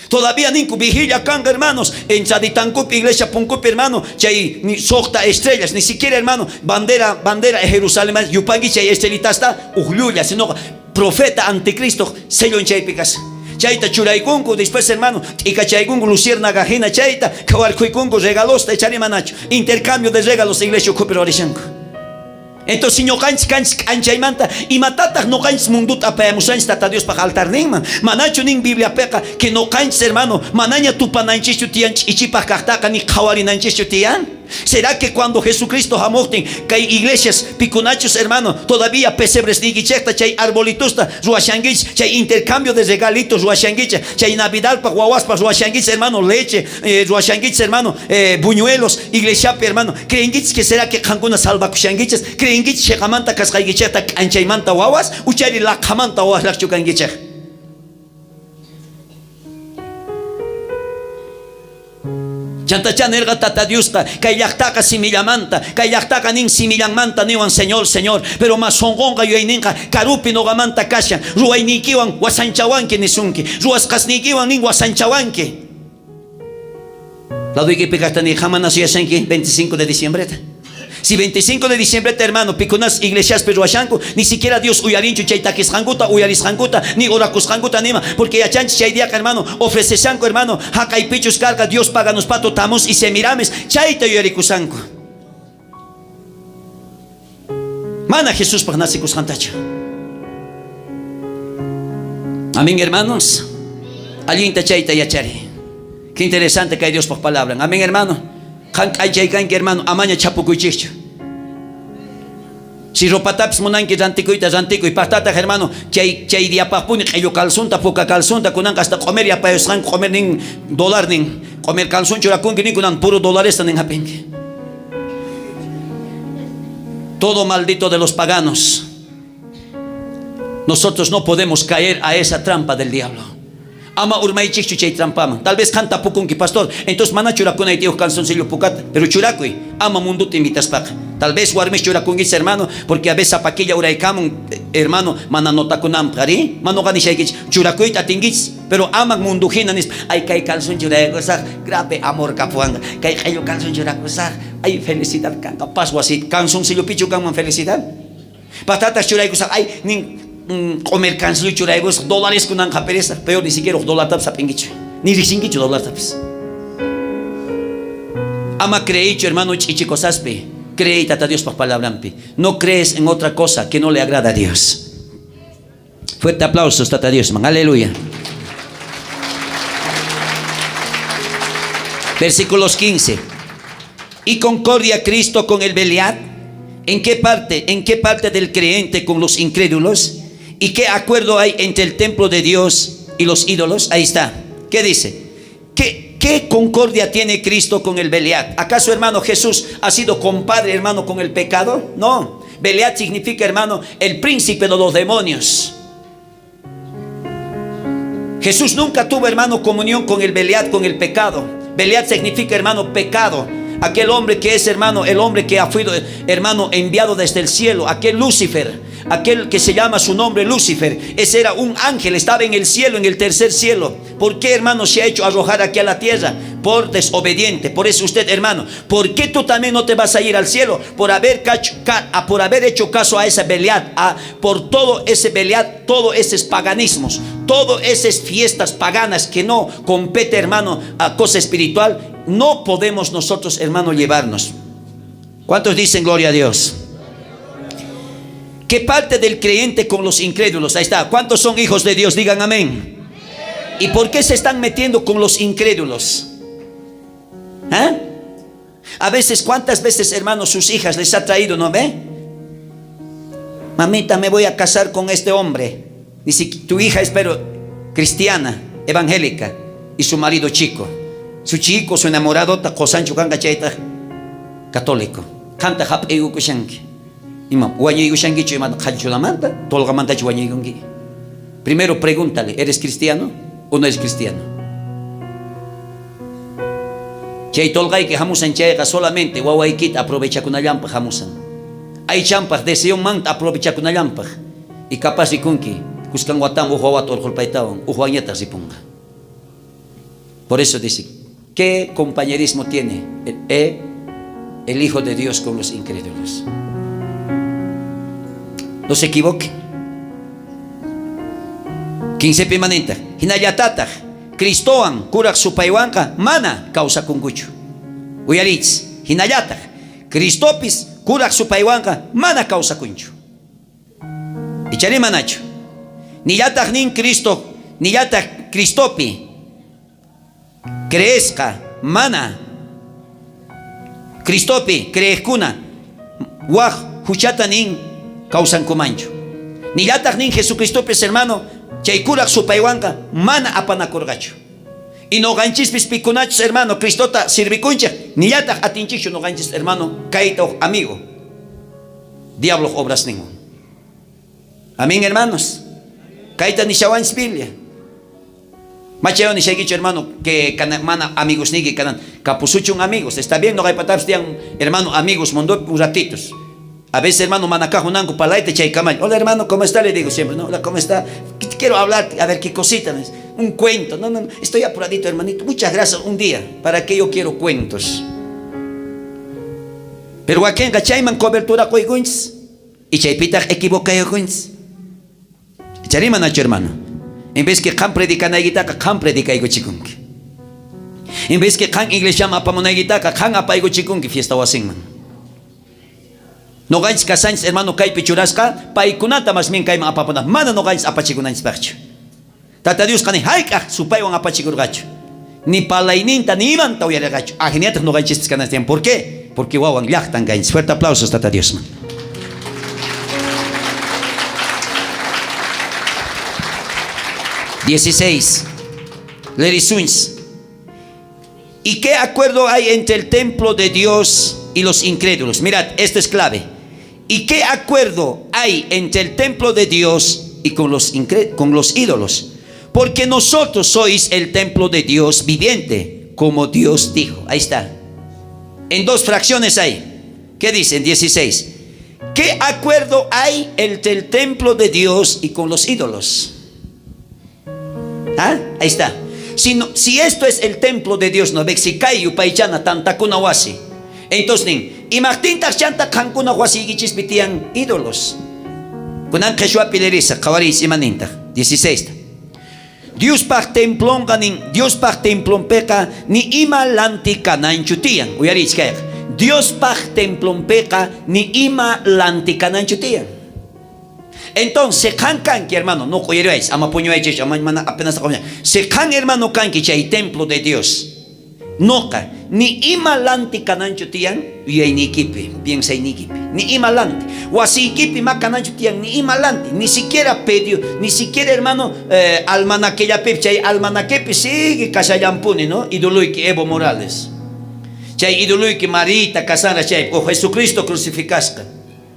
Todavía ninku vigilia kanga hermanos en Chaditancup iglesia Puncup hermano chay ni socta estrellas ni siquiera hermano bandera de Jerusalén yupangi chay estelitasta ujluya sino profeta anticristo sello en chaypicas chayta churaykunku después hermano ikachaykunku luciérnaga hina chayta kawalkuykunku regalos te chari manacho intercambio de regalos iglesia kupero orishanku. Entonces, señor canchaymanta y matatas no canch munduta peamusanch tata Dios para altar ningman. Manacho ning Biblia peca que no canch hermano. Manaña tu pananchichu tian ichipa cartaca ni kawarinanchichu tian. ¿Será que cuando Jesucristo amorten que hay iglesias picunachos hermano todavía pesebres digicheta chay arbolitusta ruashangich chay intercambio de regalitos ruashangich chay navidad pa guaguaspa ruashangich hermano leche ruashangich hermano buñuelos iglesia hermano creengich que será que cancuna salva kushangiches creengich chegamanta kasqaygicheta anchaymanta guaguas uchari la kamanta guaguas la chukangichech. Chantachan erga tata Diusta, kayaktaca simillamanta, kayaktaca nin simillamanta niwan Señor, pero más songonga yuaininka, karupi nogamanta kashan, ruainikiwan wasanchawanki nisunki, ruaskasnikiwan nin wasanchawanki. La duiki picastani jamana suyasanki 25 de diciembre. Si 25 de diciembre, hermano, picunas iglesias peruashanku, ni siquiera Dios uyarinchu chaytakis hanguta, uyaris hanguta, ni orakus hanguta nima, porque ya chanchi chaydiak, hermano, ofrece shanku, hermano, haka y pichus carga, Dios paga nos pato tamos y semirames, chayta uyarikusanku. Mana Jesús pagnasikus hantacha. Amén, hermanos. Alinta chayta yachari. Qué interesante que hay Dios por palabra. Amén, hermano. Hermano, amaña chapucuichicho. Si ropataps monanki rantico y patata hermano, chay diapapuni, ello calzunta, poca calzunta, kunan hasta comer ya para comer nin dólar nin, comer calzun churacun que ni kunan puro dólares tan en hapenque. Todo maldito de los paganos. Nosotros no podemos caer a esa trampa del diablo. Ama urmay chichu chay trampama. Tal vez canta pukunki pastor. Entonces mana churakuna tío canzoncillo pucat. Pero churakui ama mundo te invitas paca. Tal vez warmis churakungis hermano. Porque a veces paquilla uraicamun hermano. Mana nota kunam pari. Mano gani shaykich. Churakui tatingis. Pero ama mundo hinanis. Ay kay calzon churakusak. Grabe amor kapuanga. Kay kayo calzon churakusak. Ay felicidad kanga. Paswa si canzoncillo pichu kang felicidad. Patatas churakusak. Ay ning comer canso y churaigos dólares con anja pereza peor ni siquiera dólar taps apingicho ni risingicho dólar taps ama creícho hermano chichicosaspe creí tata Dios por palabrampi no crees en otra cosa que no le agrada a Dios. Fuerte aplausos tata Dios man, aleluya. Versículos 15 y concordia Cristo con el Belial. ¿En qué parte del creyente con los incrédulos? ¿Y qué acuerdo hay entre el templo de Dios y los ídolos? Ahí está. ¿Qué dice? ¿Qué concordia tiene Cristo con el Belial? ¿Acaso, hermano, Jesús ha sido compadre, hermano, con el pecado? No. Belial significa, hermano, el príncipe de los demonios. Jesús nunca tuvo, hermano, comunión con el Belial, con el pecado. Belial significa, hermano, pecado. Aquel hombre que es, hermano, el hombre que ha sido, hermano, enviado desde el cielo. Aquel Lucifer. aquel que se llama su nombre Lucifer. Ese era un ángel, estaba en el cielo, en el tercer cielo. ¿Por qué, hermano, se ha hecho arrojar aquí a la tierra? Por desobediente. Por eso usted, hermano, ¿por qué tú también no te vas a ir al cielo? Por haber hecho caso a esa Belial, por todo ese Belial, todos esos paganismos, todas esas fiestas paganas que no compete, hermano, a cosa espiritual. No podemos nosotros, hermano, llevarnos. ¿Cuántos dicen gloria a Dios? ¿Qué parte del creyente con los incrédulos? Ahí está. ¿Cuántos son hijos de Dios? Digan amén. ¿Y por qué se están metiendo con los incrédulos? ¿Ah? A veces, ¿cuántas veces, hermanos, sus hijas les ha traído, no ve? Mamita, me voy a casar con este hombre. Y si tu hija es pero cristiana, evangélica, y su marido chico, su enamorado, católico. Canta hap kushanki. Primero pregúntale, ¿eres cristiano o no eres cristiano? Chay tolgay que hamusan chayga solamente wawaykita aprovecha kuna llampaj hamusan. Hay champaj deseo manta aprovecha kuna llampaj. Y capaz rikunki kuskan watan uhuawat orjolpaitawan uhuañeta ripunga. Por eso dice, ¿qué compañerismo tiene el Hijo de Dios con los incrédulos? No se equivoque. 15 pimanita. Hinayatata. Cristoan kurak supaywanka mana causa kunguchu. Uyaritz. Hinayata. Cristopis kurak supaywanka mana causa kunchu. Ichari manacho. Niyatak nin Cristo, niyatak Cristopi. Crezca mana. Cristopi creeskuna. Waj huchata nin causan kumancho. Niyatak nin Jesucristo, pues, hermano, chaykurak supaywanka mana apanakurgacho. Y no ganchispis pikunachos, hermano, Cristota sirvikuncha. Niyatak atinchicho no ganchis, hermano, kaito amigo. Diablo obras ningún. Amén, hermanos. Kaita ni shawans Biblia. Macheo ni shagicho, hermano, que mana amigos ni que canan capusuchun amigos. Está bien, no hay patabs tian, hermano, amigos, mondo ratitos. A veces, hermano, manacajunanco palaite chay camal. Hola, hermano, ¿cómo está? Le digo siempre, ¿no? Hola, ¿cómo está? Quiero hablar, a ver qué cosita, un cuento. No, estoy apuradito, hermanito. Muchas gracias, un día. ¿Para qué yo quiero cuentos? Pero aquí en Gachayman cobertura coiguins y chaypita equivoca coiguins. Charima nacho, hermano. En vez que can predica naigitaka, can predica ego chikunki. En vez que can iglesia mapamonaigitaka, can apaigo chikunki fiesta wasingman. No gains kasains, hermano, kai pichurasca, paikunata más bien kai apapona. Mana no gains apachikunains percho. Tata Dios kani haika supaiwan apachikurgacho. Ni palaininta ni iman tauyaragacho. Ageniatas no gains chistes canastien. ¿Por qué? Porque wawan yachtan gains. Fuerte aplausos, Tata Dios, man. 16. Lerisuins. ¿Y qué acuerdo hay entre el templo de Dios y los incrédulos? Mirad, esto es clave. ¿Y qué acuerdo hay entre el templo de Dios y con los ídolos? Porque nosotros sois el templo de Dios viviente, como Dios dijo. Ahí está. En dos fracciones hay. ¿Qué dicen? 16. ¿Qué acuerdo hay entre el templo de Dios y con los ídolos? ¿Ah? Ahí está. Si esto es el templo de Dios, no vexikayu paichana tantakuna wasi. Entonces, y martintas chanta kankuna wasi gichispitian ídolos. Kunan keshua pilerisa, kawaris imaninta. 16. Dios par templon ganin, Dios par templon peca, ni ima lantica nanchutian. Uyarich kaya. Dios par templon peca, ni ima lantica nanchutian. Entonces, kan kanki, hermano, no coyeréis, ama puño hecho, apenas se kan, hermano, kanki chay templo de Dios. Noca, ni imalanti canancho tian, y ni kipi, piensa ni kipi, ni imalanti, o así kipi ma canancho tian, ni imalanti, ni siquiera pedio, ni siquiera, hermano, almanaqueya pepchay, almanaquepi sigue casayampuni, ¿no? Idoluiki Evo Morales. Chay idoluiki Marita Casara chay, o Jesucristo crucificasca.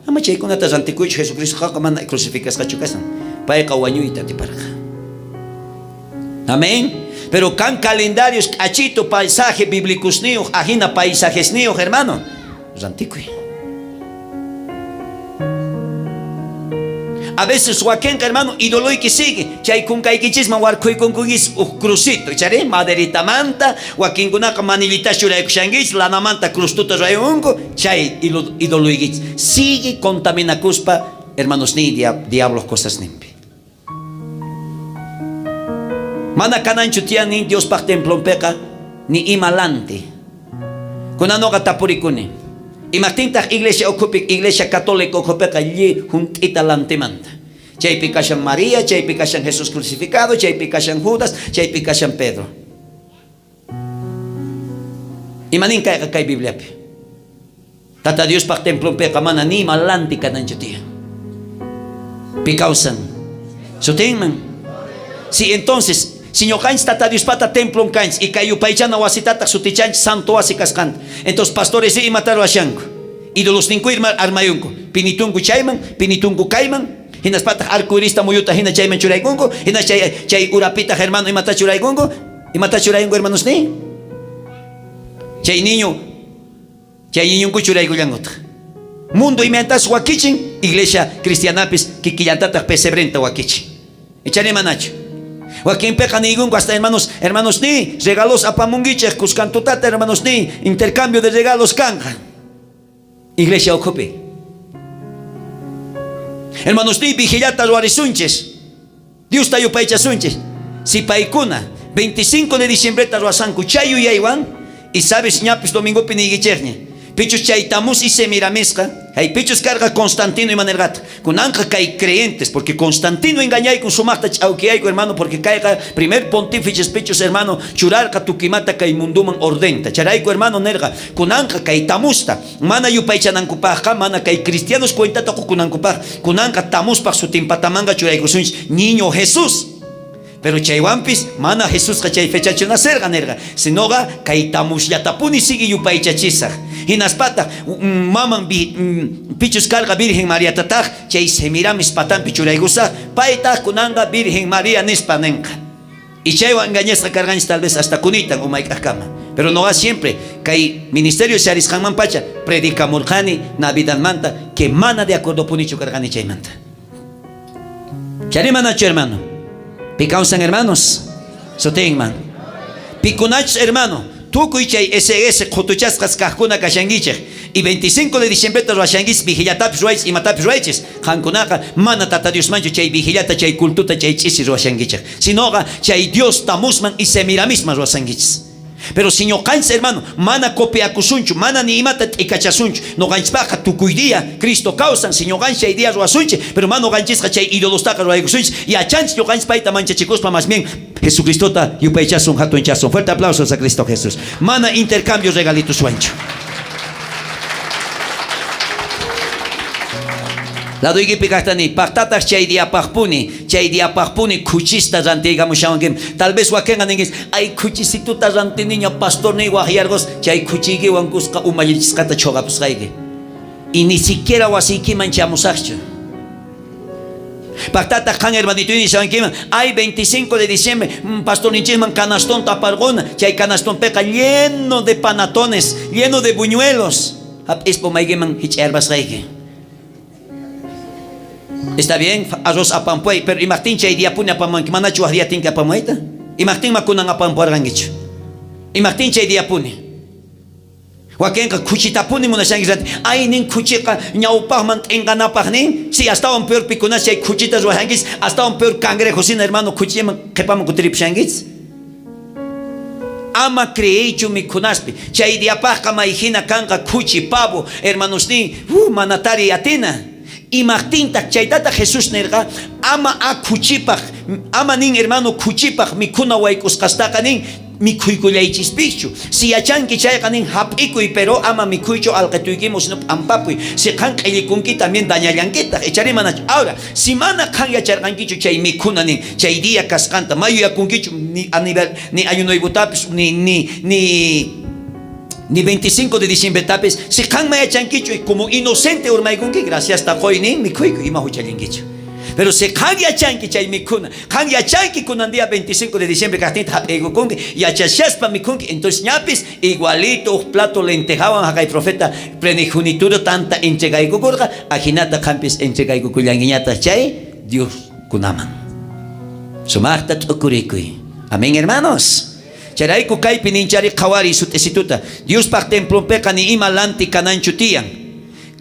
Ama chay con atas anticucho Jesucristo jacaman crucificasca chucasan, paeka wañuita ti parca. Amén. Pero can calendarios achito paisaje bíblicos nios, ajina paisajes nios, hermano. Los anticuos. A veces huaquenca, hermano, ídolo y que sigue. Chay kun kaikichisma warkuy kun kugis crucito. Chare maderita manta, huaquin kunaka manilita shuray kushangis, lana manta crustuta rayungo, chay ídolo y sigue contamina cuspa, hermanos, ni diablos cosas nimpi. Mana kananchu tiyan ni Dios pa templon peka, ni imalante. Kunano ka tapurikuni. Imatintak iglesia okupik, iglesia católica okupeka, li juntita lantemanta. Chay pikasyan María, chay pikasyan Jesús crucificado, chay pikasyan Judas, chay pikasyan Pedro. Imanin kaya kay Biblia pi. Tata Dios pa templon peka, mana ni imalante kananchu tiyan. Pikausan. So tingnan. Si entonces Señor Kains tata Dios pata templo Kains y kayu paichana wasitata sutichan santo asikaskan. Entonces pastores y mataron a Shanko. Ídolos ninku irma armayunko. Pinitungu chayman, pinitungu kaiman. Hinas pata arcoirista muyuta hina chayman churaygungo. Hina chay urapita hermano y mata churaygungo. Y mata churaygungo hermanos ni. Chay niño churayguyangot. Mundo y mentas wakichin. Iglesia cristianapis kikillantata pesebrenta wakichin. Echane manacho. Joaquín peca ni hasta hermanos ni regalos apamunguiches cuscantutata hermanos ni intercambio de regalos canja. Iglesia ocupe. Hermanos ni vigilata lo arisunches. Dios tayo paicha sunches. Si paikuna 25 de diciembre ta lo asanku chayu yaiwan y sabes ñapis domingo piniguicherne. Pichos chaitamus y semiramesca. Hay pichos carga Constantino y Manergata. Con anja cae creyentes. Porque Constantino engañai con su mata chauquiaico, hermano. Porque caiga primer pontífice pichos, hermano. Churarca tukimata cae munduman ordenta. Charaico, hermano, nerga. Con anja cae tamusta. Mana yupaichanankupajka. Mana cae cristianos cuenta toco con ankupaj. Con anja tamuspa su timpatamanga churaico sunch. Niño Jesús. Pero chaywampis mana Jesús chay fechacho nacer ganerga sinoga kaitamus yatapuni sigi yupaichachisa hinaspata maman pichus carga Virgen María tatag chay semiramis patan pichuraigusa paita kunanga Virgen María nispanenka y chaywa engañesta carganis tal vez hasta kunitan umaikakama pero no va siempre kay ministerio sharishanman pacha predica murjani navidad manta que mana de acuerdo punicho cargani chaymanta charimana hermano. Picausan hermanos, sotenman. Picunach hermano, tú cuichay SS cotuchascas cajuna cashanguiche y 25 de diciembre te lo ashanguis vigilataps ruiz y mataps ruiches. Hankunaka, mana tata Dios mancho chay vigilata chay cultuta chay chisi ro ashanguiche. Sinoga chay Dios tamusman y semiramis ro ashanguiches. Pero señor Kains hermano, mana copia kusunchu, mana ni imata y cachasunchu, no ganchpaja tu cuidía, Cristo causan, señor gancha y días roasunche, pero mano ganchis cachay ídolos taca roasunche, y a chance yo ganch paita mancha chicos pa más bien, Jesucristo ta yupaichasun jato hinchasun. Fuerte aplausos a Cristo Jesús. Mana intercambio regalitos suancho. La doy que picastani, pactatas chay dia pachpuni, cuchista rantiga mushangim. Tal vez wakengan ingis, ay cuchisito ta rantiña pastor ni wahiargos, chay cuchigi wankuska umayiscata chogapsraige. Y ni siquiera wasiki manchamusachcho. Pactata kan hermanito y sangim, ay 25 de diciembre, pastor ninchisman canastón tapargona, chay canastón peca lleno de panatones, lleno de buñuelos. Es po maigeman hicherbasraige. Está bien, arroz apampuay, pero imartin chay dia punya apampuay, mana chu dia tinka apamuayta? Imartin makunang apampuay rangicho. Imartin chay dia punya. Wakenka kuchita puni muna sangizat, ay ning kuchika ñaupaj man enganapaj ning, si hasta un peor picunas chay kuchitas wahangis, hasta un peor cangrejo sin hermano kuchima kepaman kutrip sangis. Ama creeichu mi kunaspi, chay dia pajka maijina kanka kuchi pavo, hermanos ni, manatari atina. Y Martín tak chaitata Jesús nerga ama a kuchipaj ama nin hermano kuchipaj mi kuna waikos kastaka nin mi kuikuleichis pichu si achanki chayqa nin hap'ikuy pero ama mi kuicho alqatuykimos no ampapuy si kan q'illikunki también dañallanquita echarimana ahora si mana kan yacharqankichu chay mikuna nin chay día kasqanta mayu yakunkichu ni a nivel ni ayunoybutapis ni 25 de diciembre tapes si kan maya chanquicho y como inocente urmaygunki gracias ta koini mi kuiku ima huchalingicho pero se kan ya chanqui chay mikuna kan ya chanqui kunan día 25 de diciembre kastinta hapego kunki ya chashaspa mikunki entonces ñapis igualito plato lentejaban hakay profeta prenijunitura tanta entregaigo gorga ajinata campis entregaigo kuyangiñata chay Dios kunaman. Sumaktat okurikui. Amén, hermanos. Charaiku kay pininchari kawari sutesituta. Dios pak templo pe kani imalanti kananchutian.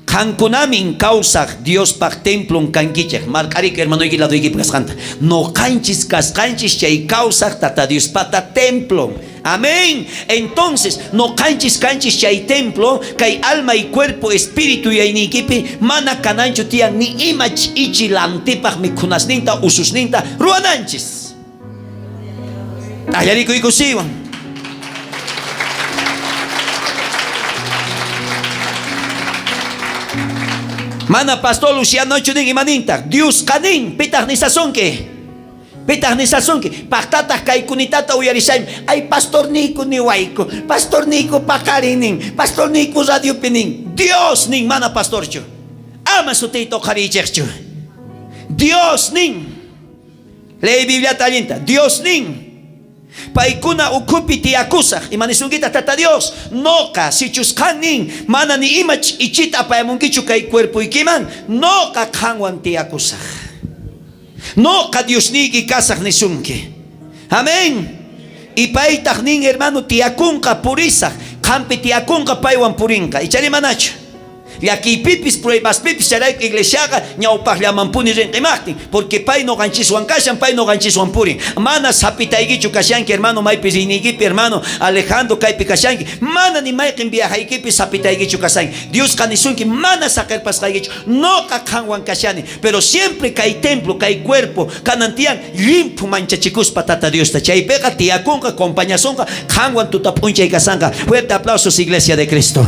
Kankunamin kausak Dios pak templo kankichek. Markarik hermano igilado igipkas kanta. No kanchis kaskanchis chay kausak tata Dios pata templo. Amén. Entonces, no canchis chay templo, kay alma y cuerpo, espíritu y iniquipi, mana kanancho tian ni imach ichi lantipach mi kunasninta ususninta ruananchis. Ayarico y kusiwan. Mana pastor Luciano chuning imaninta, Dios kanin, pitach ni sasonke. Pitach ni sasonke, paktatach kay kunitata uyarisaym, ay pastor Nico ni waiko, pastor Nico pakarinin, pastor Nico radio pinin, Dios ning mana pastorcho, ama su tito karichekcho, Dios ning, ley Biblia talinta, Dios ning, paikuna ukupi ti akusach, imanisungita tata Dios, noka si chuskanin, mana ni imach ichita payamungichu kay cuerpo ikiman, noka kangwan ti akusach. No ka Dios nigi kasak ni sunke. Amén. Y paitach ning hermano tiakunka purisa. Kampi tiakunka paiwan purinka. Y chari manacho. Y aquí pipis pruebas pipis charay iglesiaga ñaupaj llamanpuni rinqimaqtin porque pay no ganchiswan kashan pay no ganchiswan purin mana sapitaykichu kashanki hermano maypis inigipi hermano Alejandro kaypi kashanki mana ni mayqin viajaykipi sapitaykichu kashanki Dios kanisunki mana sakarpasqaykichu no kakanwan kashani pero siempre kay templo kay cuerpo kanantian limpu manchachikuspa tata Dios ta chaypeka tiakunka acompañasunka kanwan tutapunchay kasanka. Fuerte aplausos Iglesia de Cristo.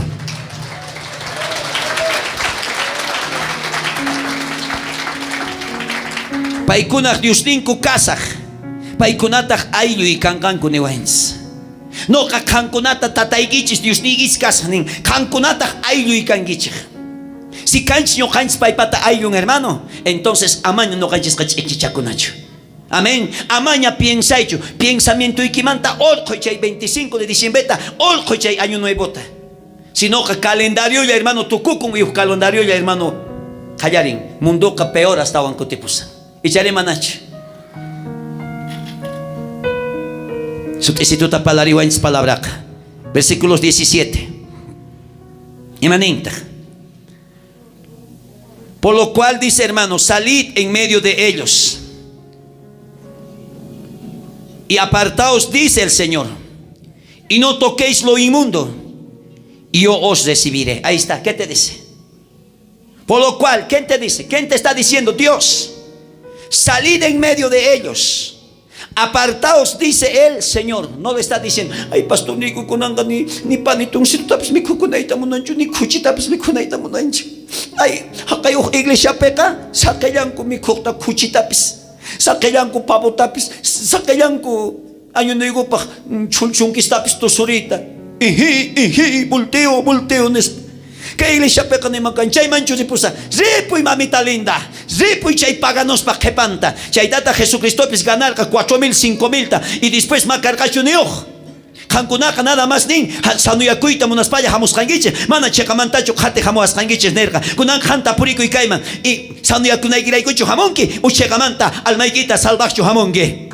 Paikunach Dios ninku kasach, paikunatach ayllu y kankanku niwens. No ka kankunata tataygichis Dios nigis kasanin, kankunatach ayllu y kangichich. Si kanch no kanch paipata ayllun hermano, entonces amaña no kanchis kachichakunacho. Amén. Amaña piensaicho, pensamiento ikimanta olcochay 25 de diciembre, olcochay año nuevo. Sino que calendario ya hermano tukukun y calendario ya hermano kayarin, mundo ka peor hasta wankotipusan. Y chare manach. Su tesituta palariwans palabraca. Versículos 17. Imaninta. Por lo cual dice hermano, salid en medio de ellos. Y apartaos, dice el Señor. Y no toquéis lo inmundo. Y yo os recibiré. Ahí está. ¿Qué te dice? Por lo cual, ¿quién te dice? ¿Quién te está diciendo? Dios. Salid en medio de ellos. Apartaos, dice el Señor. No le está diciendo, ay pastor, ni kukunanga ni panitong sitapis mi kukunaita munancho, ni kuchitapis mi kunaita munancho. Ay, kayo iglesia peka, sakayan ko mi kukta kuchitapis, sakayan ko papotapis, sakayan ko ayun na yugo pa chulchungkis tapis tusurita. Volteo, que iglesia peca ni maganchay mancho de pusa, ripuy mamita linda, ripuy chay paganos pa kepanta, chay data Jesucristo pis ganar ka 4,000, 5,000 y después macarcacho ni oj. Kankunaka nada más nin, sanuyakuita munaspaya hamus kangiche, mana chekamantacho kate hamuas kangiches nerga, kunan kanta puriku y kaiman, y sanuyakunay giraykucho hamonki, uchekamanta almaikita salvacho hamonge.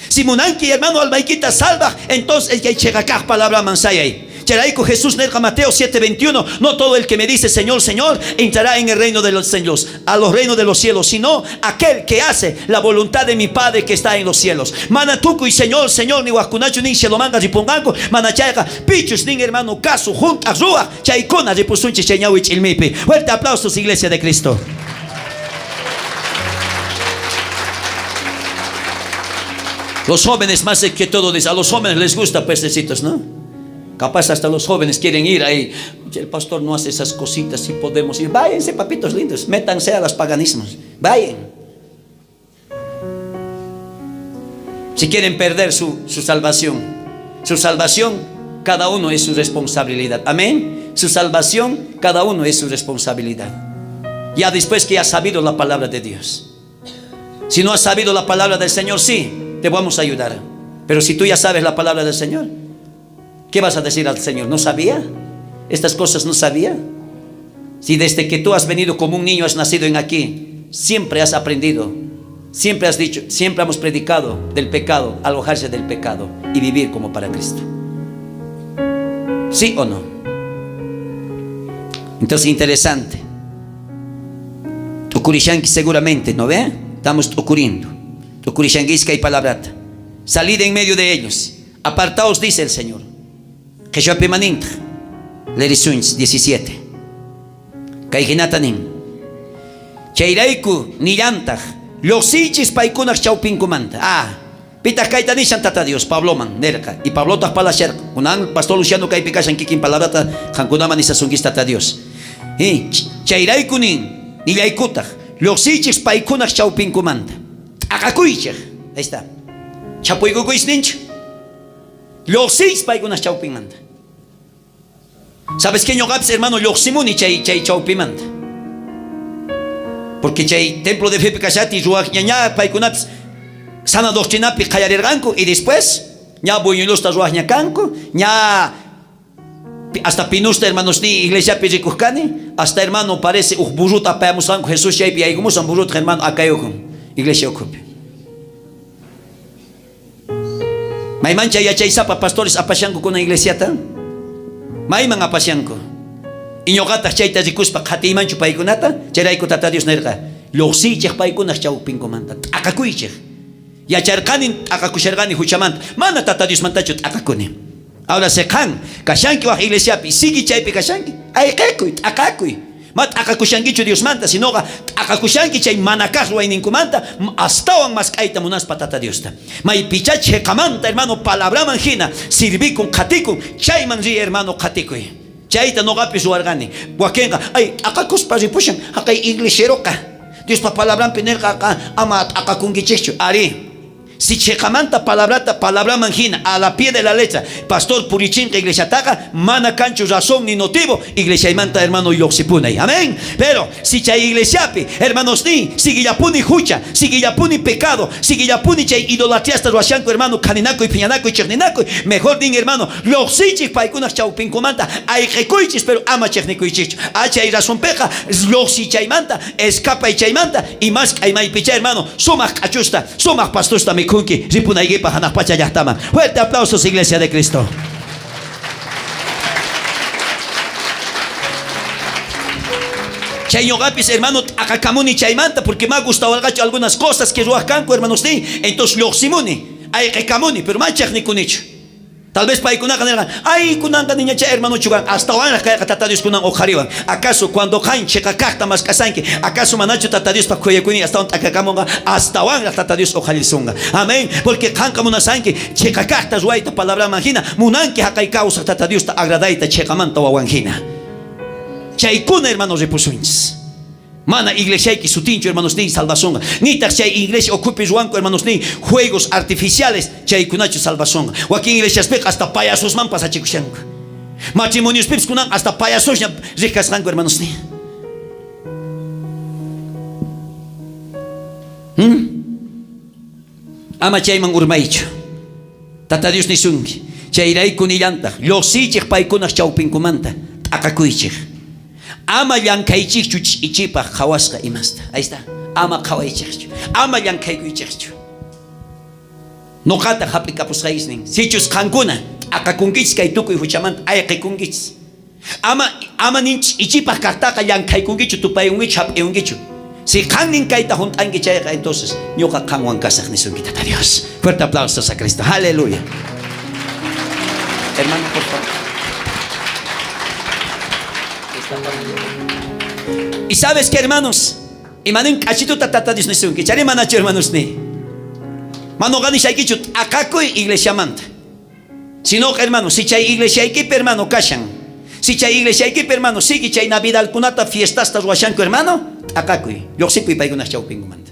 Si munanki hermano almaikita salva, entonces el que chega palabra mansayay. Cheraiko Jesús nerja Mateo 7:21. No todo el que me dice Señor, Señor entrará en el reino de los cielos, a los reinos de los cielos, sino aquel que hace la voluntad de mi Padre que está en los cielos. Manatuku y Señor, Señor ni wakunachu ni shelomangas y pongango, manachayaka pichus ni hermano caso juntas rua chaikona de pusunchi cheñawich ilmipi. Fuerte aplausos Iglesia de Cristo. Los jóvenes más que todo, a los jóvenes les gusta pececitos, ¿no? Capaz hasta los jóvenes quieren ir ahí. El pastor no hace esas cositas y podemos ir. Váyanse, papitos lindos, métanse a los paganismos. Vayan. Si quieren perder su salvación. Su salvación, cada uno es su responsabilidad. Amén. Su salvación, cada uno es su responsabilidad. Ya después que has sabido la palabra de Dios. Si no has sabido la palabra del Señor, sí, te vamos a ayudar. Pero si tú ya sabes la palabra del Señor, ¿qué vas a decir al Señor? ¿No sabía? ¿Estas cosas no sabía? Si desde que tú has venido como un niño has nacido en aquí, siempre has aprendido, siempre has dicho, siempre hemos predicado del pecado, alojarse del pecado y vivir como para Cristo. ¿Sí o no? Entonces, interesante. Tucurishanki seguramente, ¿no ve? Estamos ocurriendo. Tucurishanguisca y palabrata. Salid en medio de ellos. Apartaos, dice el Señor. Jeshuapimanint. Lerisuns 17. Kaiginatanin. Chairaiku nilantag. Los ichis paikunak chaupinkumanta. Pita kaita nishan tata Dios, Pablo man, nerka. Y Pablo tas palasher. Kunan pastor Luciano kaipikashan kikin palabrata. Hankunaman isasungis tata Dios. Chairaiku nin. Nilaikutak. Los ichis paikunak chaupinkumanta. Akakuichek. Ahí está. Chapuigukuis ninch. Los ichis paikunak chaupinmanta. ¿Sabes qué, ñogapis, hermano? Los simuni chay chaupimanta. Porque chay templo de fe picachati, ruach ñaña, paikunapis, sana doctrinapi, kayarerganko, y después, ña buñulosta ruach ñacanco, ña hasta pinusta, hermanos, ni iglesia piricuscani, hasta hermano parece, burrut apayamusanco, Jesús chay piaigumusan, burrut, hermano, acayocum, iglesia ocupe. Maimancha ya chay sapa pastores apashanco con la iglesia tan. Maiman apasyanko. Iñogata chayta rikuspa khatimanchu paykunata, chayraiko tata Dios nerqa. Loqsichej paykunaq chawpinkumanta. T'aqakuychej. Yacharqanin t'aqakusharqani huchamanta. Mana tata Dios mantachu t'aqakuni. Ahora se qan kashanki waq iglesiapi sigi chaypi kashanki. Ayqikuy t'aqakuy. Ma t'aqakushankichu Dios manta, sinoqa t'aqakushanki chay manakaq ruwayninkumanta astawan mask'ayta munaspa tata Diosta. Maypicha cheqamanta, hermano, palabraman hina sirvikun qatikun chayman ri, hermano, qatikuy. Chayta noqapis ruwarqani. Wakinqa ay t'aqakuspa ripushan haqay iglesieroqa. Diospa palabranpi nirqa ama t'aqakunkichikchu. Ari. Si cheqamanta palabra manjina a la pie de la letra, pastor purichinka iglesia taga, mana cancho razón ni motivo, iglesia y manta, hermano, yoxipunay. Amén. Pero si chay iglesiapi, hermanos, ni sigillapuni hucha, sigillapuni pecado, sigillapuni chay idolatriasta ruashanko, hermano, caninaco y piñanaco y cherninaco, mejor din, hermano, loxichik paikunas chaupinkumanta, ay recuichis, pero ama chernico y chicho. Chay razón peja, loxi chaymanta, escapa y chaymanta, y más caimay picha, hermano, sumak cachusta, sumak pastusta mi kunki ripunaygipa hanaqpacha llaqtaman. Fuerte aplausos, Iglesia de Cristo. Chayñogapis, hermano, akakamuni chaymanta, porque me ha gustado algunas cosas que ruacanco, hermanos, ni entonces loximuni ay rekamuni, pero manchak ni kunicho. Tal vez para ikunakan nergan, ay kunanka niña cha, hermano chugan, hasta ahora kaya tata Dios kunan ojariwan. ¿Acaso cuando kain chekakakta mas kasanki, acaso manacho tata Dios pa kuyakuni hasta akakamonga, hasta ahora tata Dios ojalilsunga? Amén. Porque kanka munasanki chekakakta ruaita palabra manjina, munanki hakai causa tata Dios ta agradaita chekamanta wawanjina. Chaykuna, hermanos, repusuins. Mana iglesia que sutincho, hermanos, ni salvación. Ni taxia iglesia ocupe ruanco, hermanos, ni juegos artificiales, chay kunacho salvación. O aquí en iglesias pec hasta payasos man pasa chikushanco. Matrimonios peps kunan hasta payasos ya ricas ranco, hermanos, ni. Ama chay man urmaicho. Tata Dios ni sungi. Chay irai kunillanta. Los sichich paikunas chaupinkumanta. Akakuichich. Ama llankaychikchu ichipa khawasqa imasta. Ahí está. Ama khawaychikchu. Ama llankaykuichikchu. Noqata hapikapusqaysnin. Sichus qankuna akakunkich kay tukuy huchamanta ayqikunkichis. Ama ninch ichipa kaqtaqa llankaykunkichu tupayunkichu hap'iyunkichu. Si qannin kayta hunt'anki chayqa, entonces ñuqa qanwan kasaq nisunki tata Dios. Fuerte aplausos a Cristo. Aleluya. Hermano, por favor. Y sabes que, hermanos, y manen cachito tata Dios no que chare manacho, hermanos, ni mano gani shaikichu akaku iglesia manta. Sino, hermanos, si chay iglesia equipe, hermano, kashan. Si chay iglesia equipe, hermano, sigue chay Navidad kunata fiestas tas washanko, hermano, akaku yo sipi paigunas chaupingu manta.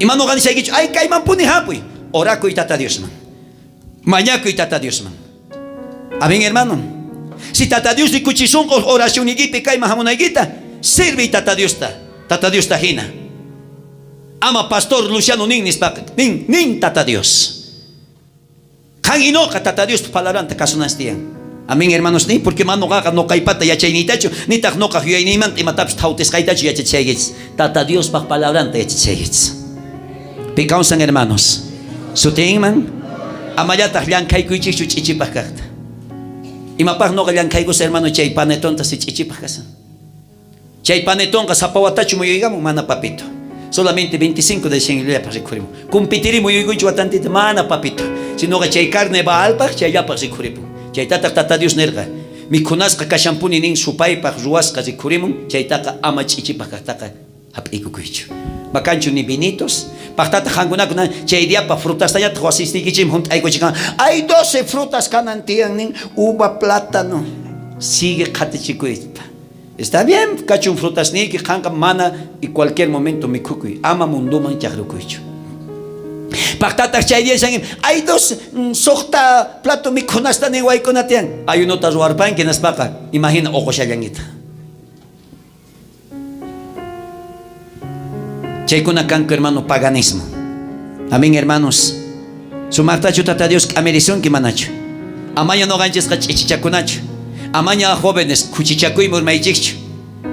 Y mano gani shaikichu ay kaiman puni hapui oraku y tata Dios man, mañaku y tata Dios man. Amén, hermano. Si tata Dios ni kuchison oración igita kai mahamunaigita, sirve tata Dios ta hina. Ama pastor Luciano nin tata Dios. Kan inoka tata Dios palabranta kasunastian. Amén, hermanos, ni porque mano gaga no caipata ya chaynitacho, ni tak no cajuya ni man, y mataps tautes caitacho ya chayets. Tata Dios pa palabrante ya chayets. Picausan hermanos. Sutingman, amayata yan kai kuichi chichipakakta. Y mapag no kalyan kai kus hermano chay paneton ta si chichipakasa. Chay paneton ka sa pawatacho mo yigamo mana papito. Solamente 25 de singlia para recurimo. Competirimo yo igual tantito mana papito. Sino que chay carne va alpa, chay ya para recurimo. Chay tata Dios nerga. Mi kunasca kashampuni nin supay pa ruasca recurimo, chay taka ama chichipakataka hapiku kuicho. Macancho ni vinitos. Pactata hanguna kuna chay dia pa frutas tanya tjoasisti kichim junt ay cochican. Hay 12 frutas canantian nin uva plátano. Sigue katechikuita. Está bien, cachun frutas ni que hanga mana y cualquier momento mi kukui. Ama munduman chagrukuicho. Pactata chay dia sangin. Hay 2 sokta plato mi kunasta ni guay kunatian. Hay uno tazuarpan que nas paca. Imagina ojo shayangita. Chay kuna canco hermano paganismo. Amén hermanos. Su martacho tata Dios americión que manacho. Amaña no ganches chichichacunacho. Amaña jóvenes cuchichacuy murmaichicho.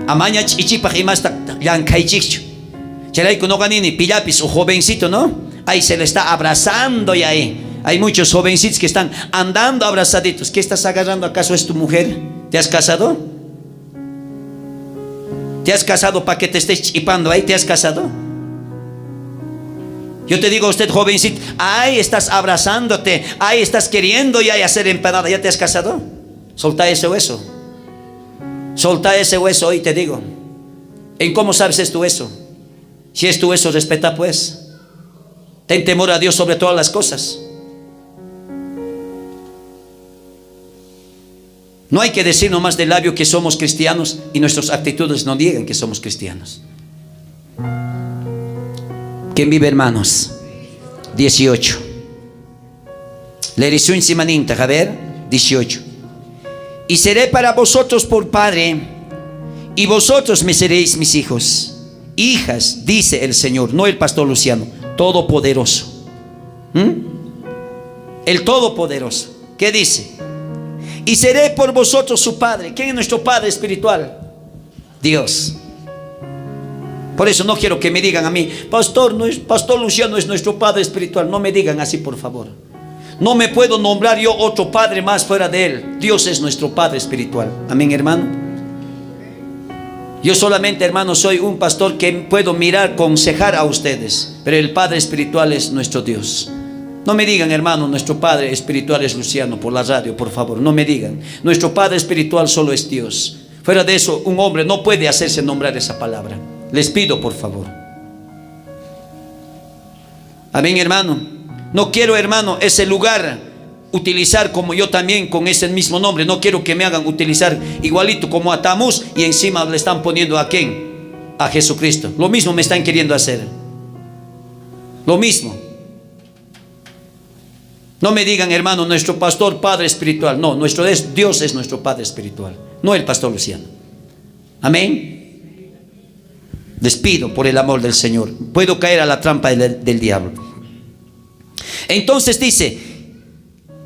Amaña chichipaj y más yankaichicho. Chalay no ganini pilapis o jovencito, ¿no? Ahí se le está abrazando y ahí. Hay muchos jovencitos que están andando abrazaditos. ¿Qué estás agarrando? ¿Acaso es tu mujer? ¿Te has casado? ¿Te has casado para que te estés chipando ahí? ¿Te has casado? Yo te digo a usted, jovencito, ay, estás abrazándote, ay, estás queriendo ya hacer empanada, ¿ya te has casado? Solta ese hueso. Solta ese hueso hoy, te digo. ¿En cómo sabes es tu hueso? Si es tu hueso, respeta pues. Ten temor a Dios sobre todas las cosas. No hay que decir nomás de labio que somos cristianos y nuestras actitudes no niegan que somos cristianos. ¿Quién vive, hermanos? 18. Lerisuin simaninta, a ver, 18. Y seré para vosotros por padre, y vosotros me seréis mis hijos. Hijas, dice el Señor, no el pastor Luciano, todopoderoso. El todopoderoso. ¿Qué dice? Y seré por vosotros su padre. ¿Quién es nuestro padre espiritual? Dios. Por eso no quiero que me digan a mí, pastor Luciano es nuestro padre espiritual. No me digan así, por favor. No me puedo nombrar yo otro padre más fuera de él. Dios es nuestro padre espiritual. Amén, hermano. Yo solamente, hermano, soy un pastor que puedo mirar, aconsejar a ustedes, pero el padre espiritual es nuestro Dios. No me digan, hermano, nuestro padre espiritual es Luciano por la radio, por favor. No me digan. Nuestro padre espiritual solo es Dios. Fuera de eso, un hombre no puede hacerse nombrar esa palabra. Les pido, por favor. Amén, hermano. No quiero, hermano, ese lugar utilizar como yo también con ese mismo nombre. No quiero que me hagan utilizar igualito como a Tamuz y encima le están poniendo ¿a quién? A Jesucristo. Lo mismo me están queriendo hacer. Lo mismo. No me digan, hermano, nuestro pastor, padre espiritual. No, Dios es nuestro padre espiritual, no el pastor Luciano. Amén. Les pido por el amor del Señor. Puedo caer a la trampa del diablo. Entonces dice,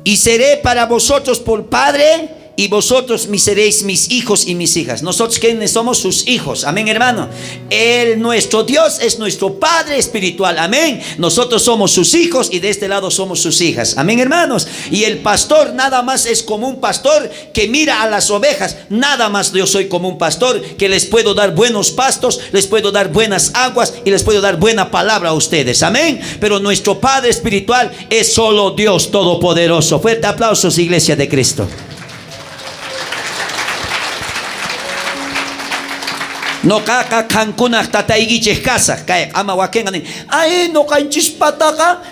y seré para vosotros por padre, y vosotros me seréis mis hijos y mis hijas. Nosotros quienes somos sus hijos. Amén, hermano. Él, nuestro Dios, es nuestro Padre espiritual. Amén. Nosotros somos sus hijos y de este lado somos sus hijas. Amén, hermanos. Y el pastor nada más es como un pastor que mira a las ovejas. Nada más yo soy como un pastor que les puedo dar buenos pastos, les puedo dar buenas aguas y les puedo dar buena palabra a ustedes. Amén. Pero nuestro Padre espiritual es solo Dios Todopoderoso. Fuerte aplausos, Iglesia de Cristo. No kaka kankuna tataigiches casa kay ama wakengan ay no kanchis pataka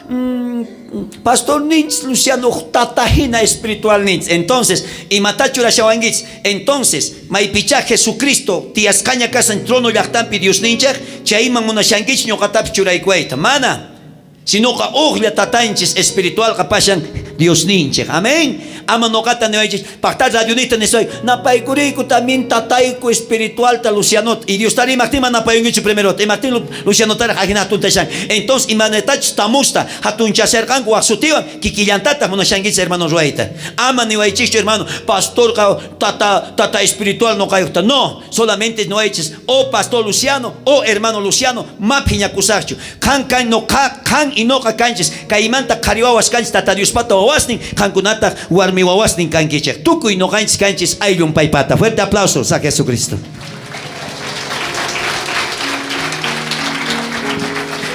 pastor nins Luciano tatahina espiritual nins. Entonces y matachura shawangits. Entonces maipicha Jesucristo tiascaña casa en trono yachtampi Dios nincha chaiman una shangich ñoqatap churaykuayta mana sino ka uglia tatanchis espiritual kapasyan Dios ninche. Amén. Ama no kata ni oichis. Pakta radionita ni soy. Napaykuriku también tatayko espiritual ta Lucianot. Y Dios tari maktima napayungichu primero. Y maktim Lucianot tari haginatun tashan. Entonces imanetach tamusta. Hatun chaserkan kuaksutiwan. Kikillantata monashangis hermanos ruaita. Ama ni oichicho hermano. Pastor tata espiritual no kayukta. No. Solamente no oichis. O pastor Luciano. O hermano Luciano. Mapiña kusachu. Kan no kan inoka kanchis. Kaimanta kariwawas kanchis tata Dios pata wawasning. Kankunata warmi wawasning kankichek. Tukuy no kanchis kanchis ayllun paypata. Fuerte aplauso a Jesucristo.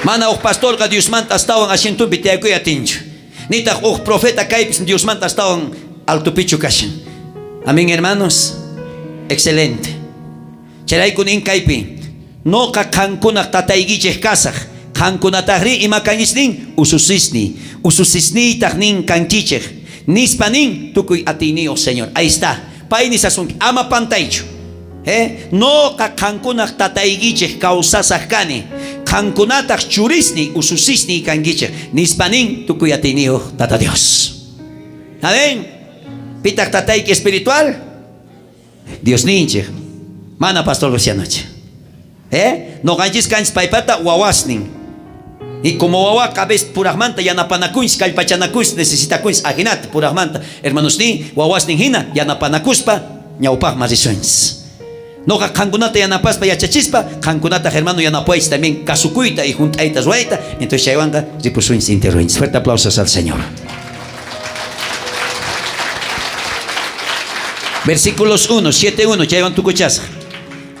Mana uj pastor ka Dios manta astawan asintun bitiakuy atinchu. Nita uj profeta kaipis Dios manta astawan altupichu kashin. Amén, hermanos. Excelente. Cheray kunin kaipi. No ka kankunak tataygichek kasaj. Kankunatahri imakangisning ususisni tahnin kanchichek. Nispanin tukuy atini, oh Señor. Ahí está. Painis asun ama pantaicho. No ka kankunak tataygichek kausasajkani. Kankunatah churisni ususisni kangichek. Nispanin tukuy atini, oh tata Dios. Amén. Pitak tatayki espiritual. Dios ninche. Mana pastor Luciano. No kanchis kanchis paipata wawasning. Y como wawa cabez purahmanta yanapanakuns kalpachanakus necesitakuns aginat purahmanta hermanos ni wawas hina yanapanakuspa ñaupaj marisoins. No kankunata yanapaspa yachachispa kankunata hermano yanapuais también kasukuita y juntaitas ruaita. Entonces chaywanka ripusuins interruins. Fuerte aplausos al Señor. Versículos 1, 7, 1 chaywan tukuchas.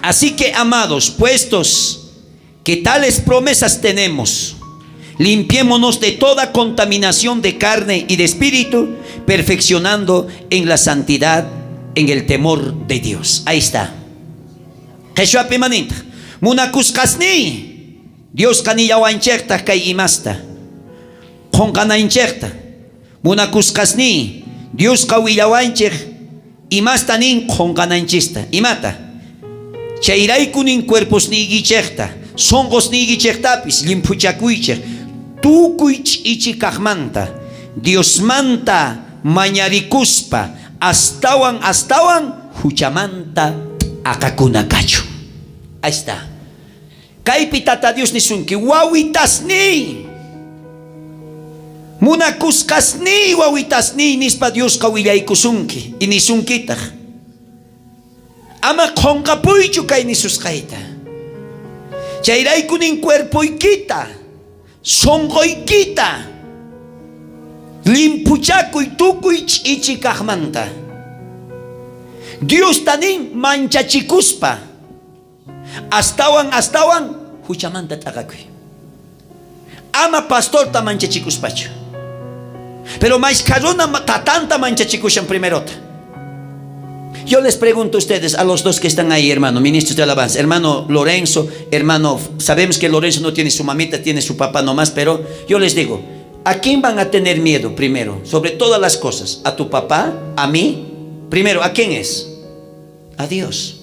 Así que amados, puestos que tales promesas tenemos, limpiémonos de toda contaminación de carne y de espíritu, perfeccionando en la santidad, en el temor de Dios. Ahí está. Jesús apimanita. Munakuskasni. Dios kaniyawanchekta kay imasta. Konkanainchekta. Munakuskasni. Dios kawiyawanchek. Imasta nin konkanainchista. Imata. Chayraykunin cuerpos nigichekta. Songos nigichektapis. Limpuchakuychek. Tukuich ichikajmanta, Dios manta mañarikuspa, astawan, huchamanta akakunakachu. Ahí está. Kaipi tata Dios nisunki, wawitasni. Munakuskasni, wawitasni, nispa Dios kawillaykusunki, inisunkita. Ama konkapuychu kay nisuskaita. Chayraykunin cuerpoykita. Songoykita limpuchakuy tukuy ichikajmanta. Dios tanin manchachikuspa astawan huchamanta takakuy. Ama pastor ta manchachikuspacho. Pero mais karuna tatanta manchachikushan primerota. Yo les pregunto a ustedes, a los dos que están ahí, hermano, ministros de alabanza, hermano Lorenzo, hermano, sabemos que Lorenzo no tiene su mamita, tiene su papá nomás, pero yo les digo, ¿a quién van a tener miedo primero? Sobre todas las cosas, ¿a tu papá? ¿A mí? Primero, ¿a quién es? A Dios.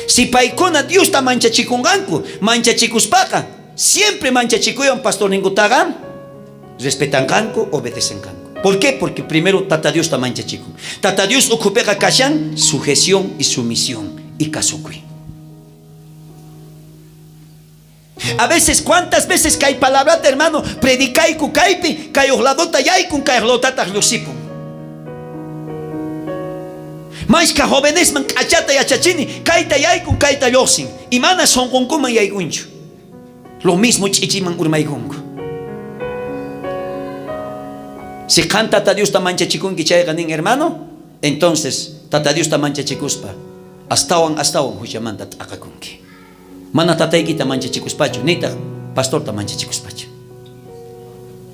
Si paikona Dios está manchachikunganku, manchachikuspaka, siempre manchachikuyan pastor ningutagan, respetan kanku, obedecen kanku. ¿Por qué? Porque primero tata Dios tamancha chico. Tata Dios ocupega kashan, sujeción y sumisión y kasukui. A veces, ¿cuántas veces que hay palabra, hermano? Predicai kukaipi, kai ohladota yai kun kai ohlotata lusipu. Mas ka jóvenes man kachata yachachini, kaita yai kun kaita yosin. Y mana son con kuma yai kunchu. Lo mismo chichiman urmai kunku. Si canta tata Dios ta mancha chikun kichayganin hermano, entonces tata Dios ta mancha chikuspa. Astawan huchamanta akakunki. Mana tatay kita mancha chikuspacho, nita pastor ta mancha chikuspacho.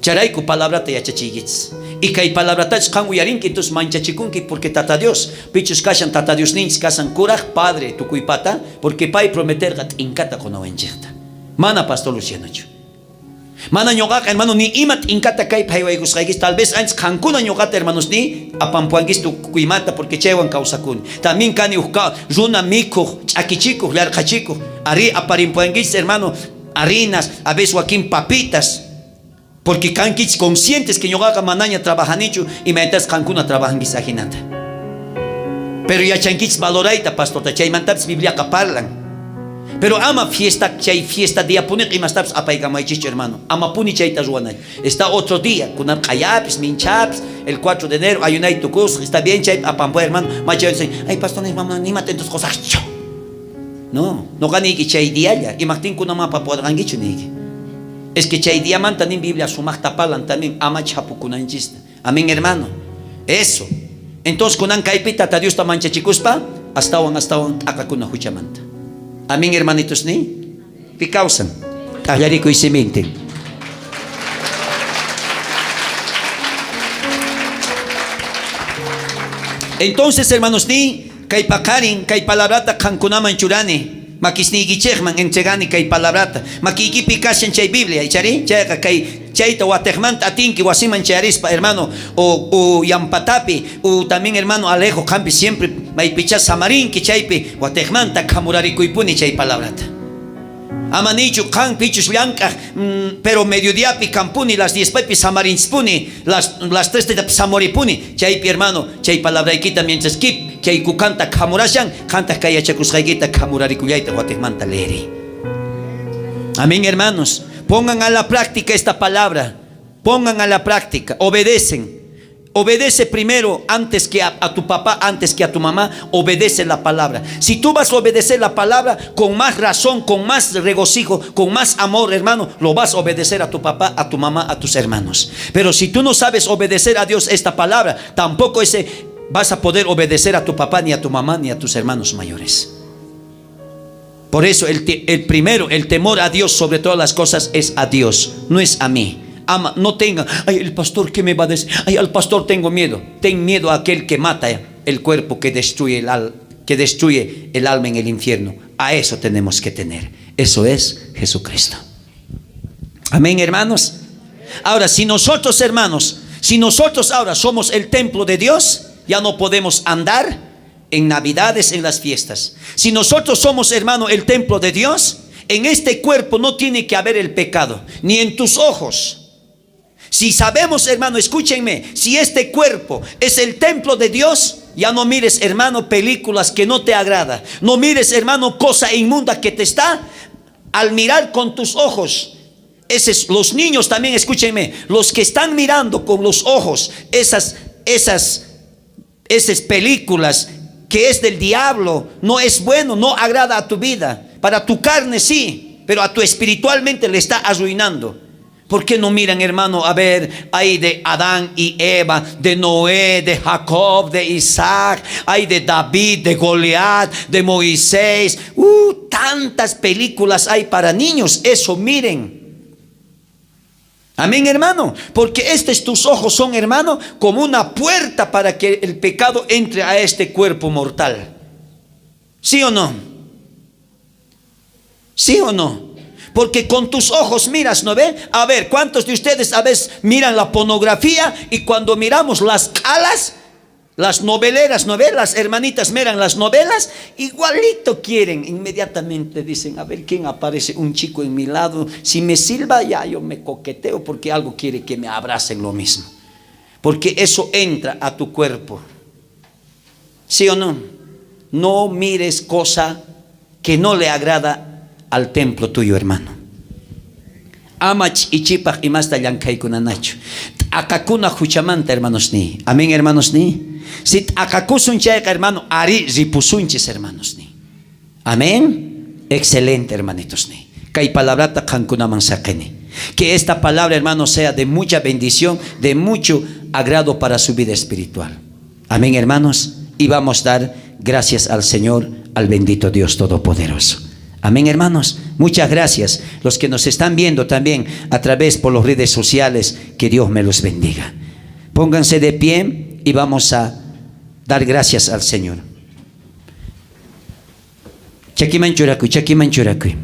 Charayku palabra ta yachachigits. Y kay palabra ta kan uyarinki entonces mancha chikunki porque tata Dios, pichus kashan tata Dios nins kasan kuraj padre tukuypata, porque pay prometer gat inkata konawenchekta. Mana pastor Luciano. Mana ñoqaqa hermano ni imat inkata kay phaywaykusqaykis tal vez antes qankuna ñoqata hermanos ni apampuankis tukuymata porque chaywan kawsakuni también kani ujka runa mikuq ch'akichikuq llarqachikuq ari aparimpuankis hermano harinas a veces wakin papitas Porque canquich conscientes que yo haga manaña trabajan hecho y mientras cancuna trabajan guisaginanta. Pero ya chanquich valoraita pastor, chay mantaps Biblia caparlan. Pero ama fiesta, chay fiesta día punik y más taps apaigamay chicho hermano. Ama puni chay tazuanay. Está otro día, kunan kayapis, minchaps, el 4 de enero, ayunay tucus, está bien chay apampo hermano. Macho dice, ay pastor, mamá, ni maten tus cosas. No, no ganiki chay día ya. Y martín kuna mapa podrán gicho niki. Es que chay día man también Biblia sumak tapalan también ama chapu kunan chista. Amén hermano. Eso. Entonces kunan kaipita ta Dios ta mancha chikuspa, hasta wan akakuna huchamanta. Amén hermanitos ni. Picausan. Tahyariko y semente. Entonces hermanos ni kay pakarin kay palabrata kankunaman churani. Makisnigi chegman entregani kay palabrata. Makikipi kasyan chay Biblia. Ichari chayka kay chayta watejmanta atinki wasiman charispa hermano o yampatapi o también hermano Alejo campi siempre maipicha samarin ki chaypi watejmanta kamurarikuipuni chay palabrata. Amanichu kan pichus blanca pero mediodiapi campuni las 10 pepi samarinspuni las 3 de samoripuni chaypi hermano chay palabraikita mientras kip chay kukanta kamurashan kanta kaya chakushaykita kamurarikuyaita watejmanta leeri. Amén hermanos. Pongan a la práctica esta palabra. Pongan a la práctica. Obedecen. Obedece primero antes que a tu papá, antes que a tu mamá. Obedece la palabra. Si tú vas a obedecer la palabra con más razón, con más regocijo, con más amor, hermano, lo vas a obedecer a tu papá, a tu mamá, a tus hermanos. Pero si tú no sabes obedecer a Dios esta palabra, tampoco vas a poder obedecer a tu papá, ni a tu mamá, ni a tus hermanos mayores. Por eso el temor a Dios sobre todas las cosas es a Dios, no es a mí. Ama, no tenga, ay, el pastor, ¿qué me va a decir? Ay, al pastor tengo miedo. Ten miedo a aquel que mata el cuerpo, que destruye el alma en el infierno. A eso tenemos que tener. Eso es Jesucristo. Amén, hermanos. Ahora, si nosotros, hermanos, ahora somos el templo de Dios, ya no podemos andar en navidades, en las fiestas. Si nosotros somos, hermano, el templo de Dios, en este cuerpo no tiene que haber el pecado, ni en tus ojos. Si sabemos, hermano, escúchenme, si este cuerpo es el templo de Dios, ya no mires, hermano, películas que no te agrada. No mires, hermano, cosa inmunda que te está al mirar con tus ojos. Los niños también, escúchenme, los que están mirando con los ojos esas películas que es del diablo, no es bueno, no agrada a tu vida. Para tu carne sí, pero a tu espiritualmente le está arruinando. ¿Por qué no miran, hermano, a ver, hay de Adán y Eva, de Noé, de Jacob, de Isaac, hay de David, de Goliat, de Moisés? Tantas películas hay para niños, eso miren. Amén, hermano, porque tus ojos son, hermano, como una puerta para que el pecado entre a este cuerpo mortal. ¿Sí o no? ¿Sí o no? Porque con tus ojos miras, ¿no ve? A ver, ¿cuántos de ustedes a veces miran la pornografía? Y cuando miramos las calas, las noveleras, ¿no ve? Las hermanitas miran las novelas, igualito quieren. Inmediatamente dicen, a ver quién aparece, un chico en mi lado. Si me silba, ya yo me coqueteo porque algo quiere que me abracen lo mismo. Porque eso entra a tu cuerpo. ¿Sí o no? No mires cosa que no le agrada al templo tuyo, hermano. Amach y chipach y más tallancay con anacho. Akakuna huchamanta, hermanos ni. Amén, hermanos ni. Si akakusun chayka, hermano, ari ripusunches, hermanos ni. Amén. Excelente, hermanitos ni. Kay palabrata kankunaman sakeni. Que esta palabra, hermano, sea de mucha bendición, de mucho agrado para su vida espiritual. Amén, hermanos. Y vamos a dar gracias al Señor, al bendito Dios Todopoderoso. Amén, hermanos. Muchas gracias. Los que nos están viendo también a través por las redes sociales, que Dios me los bendiga. Pónganse de pie y vamos a dar gracias al Señor. Chaquimanchuracuy, chaquimanchuracuy.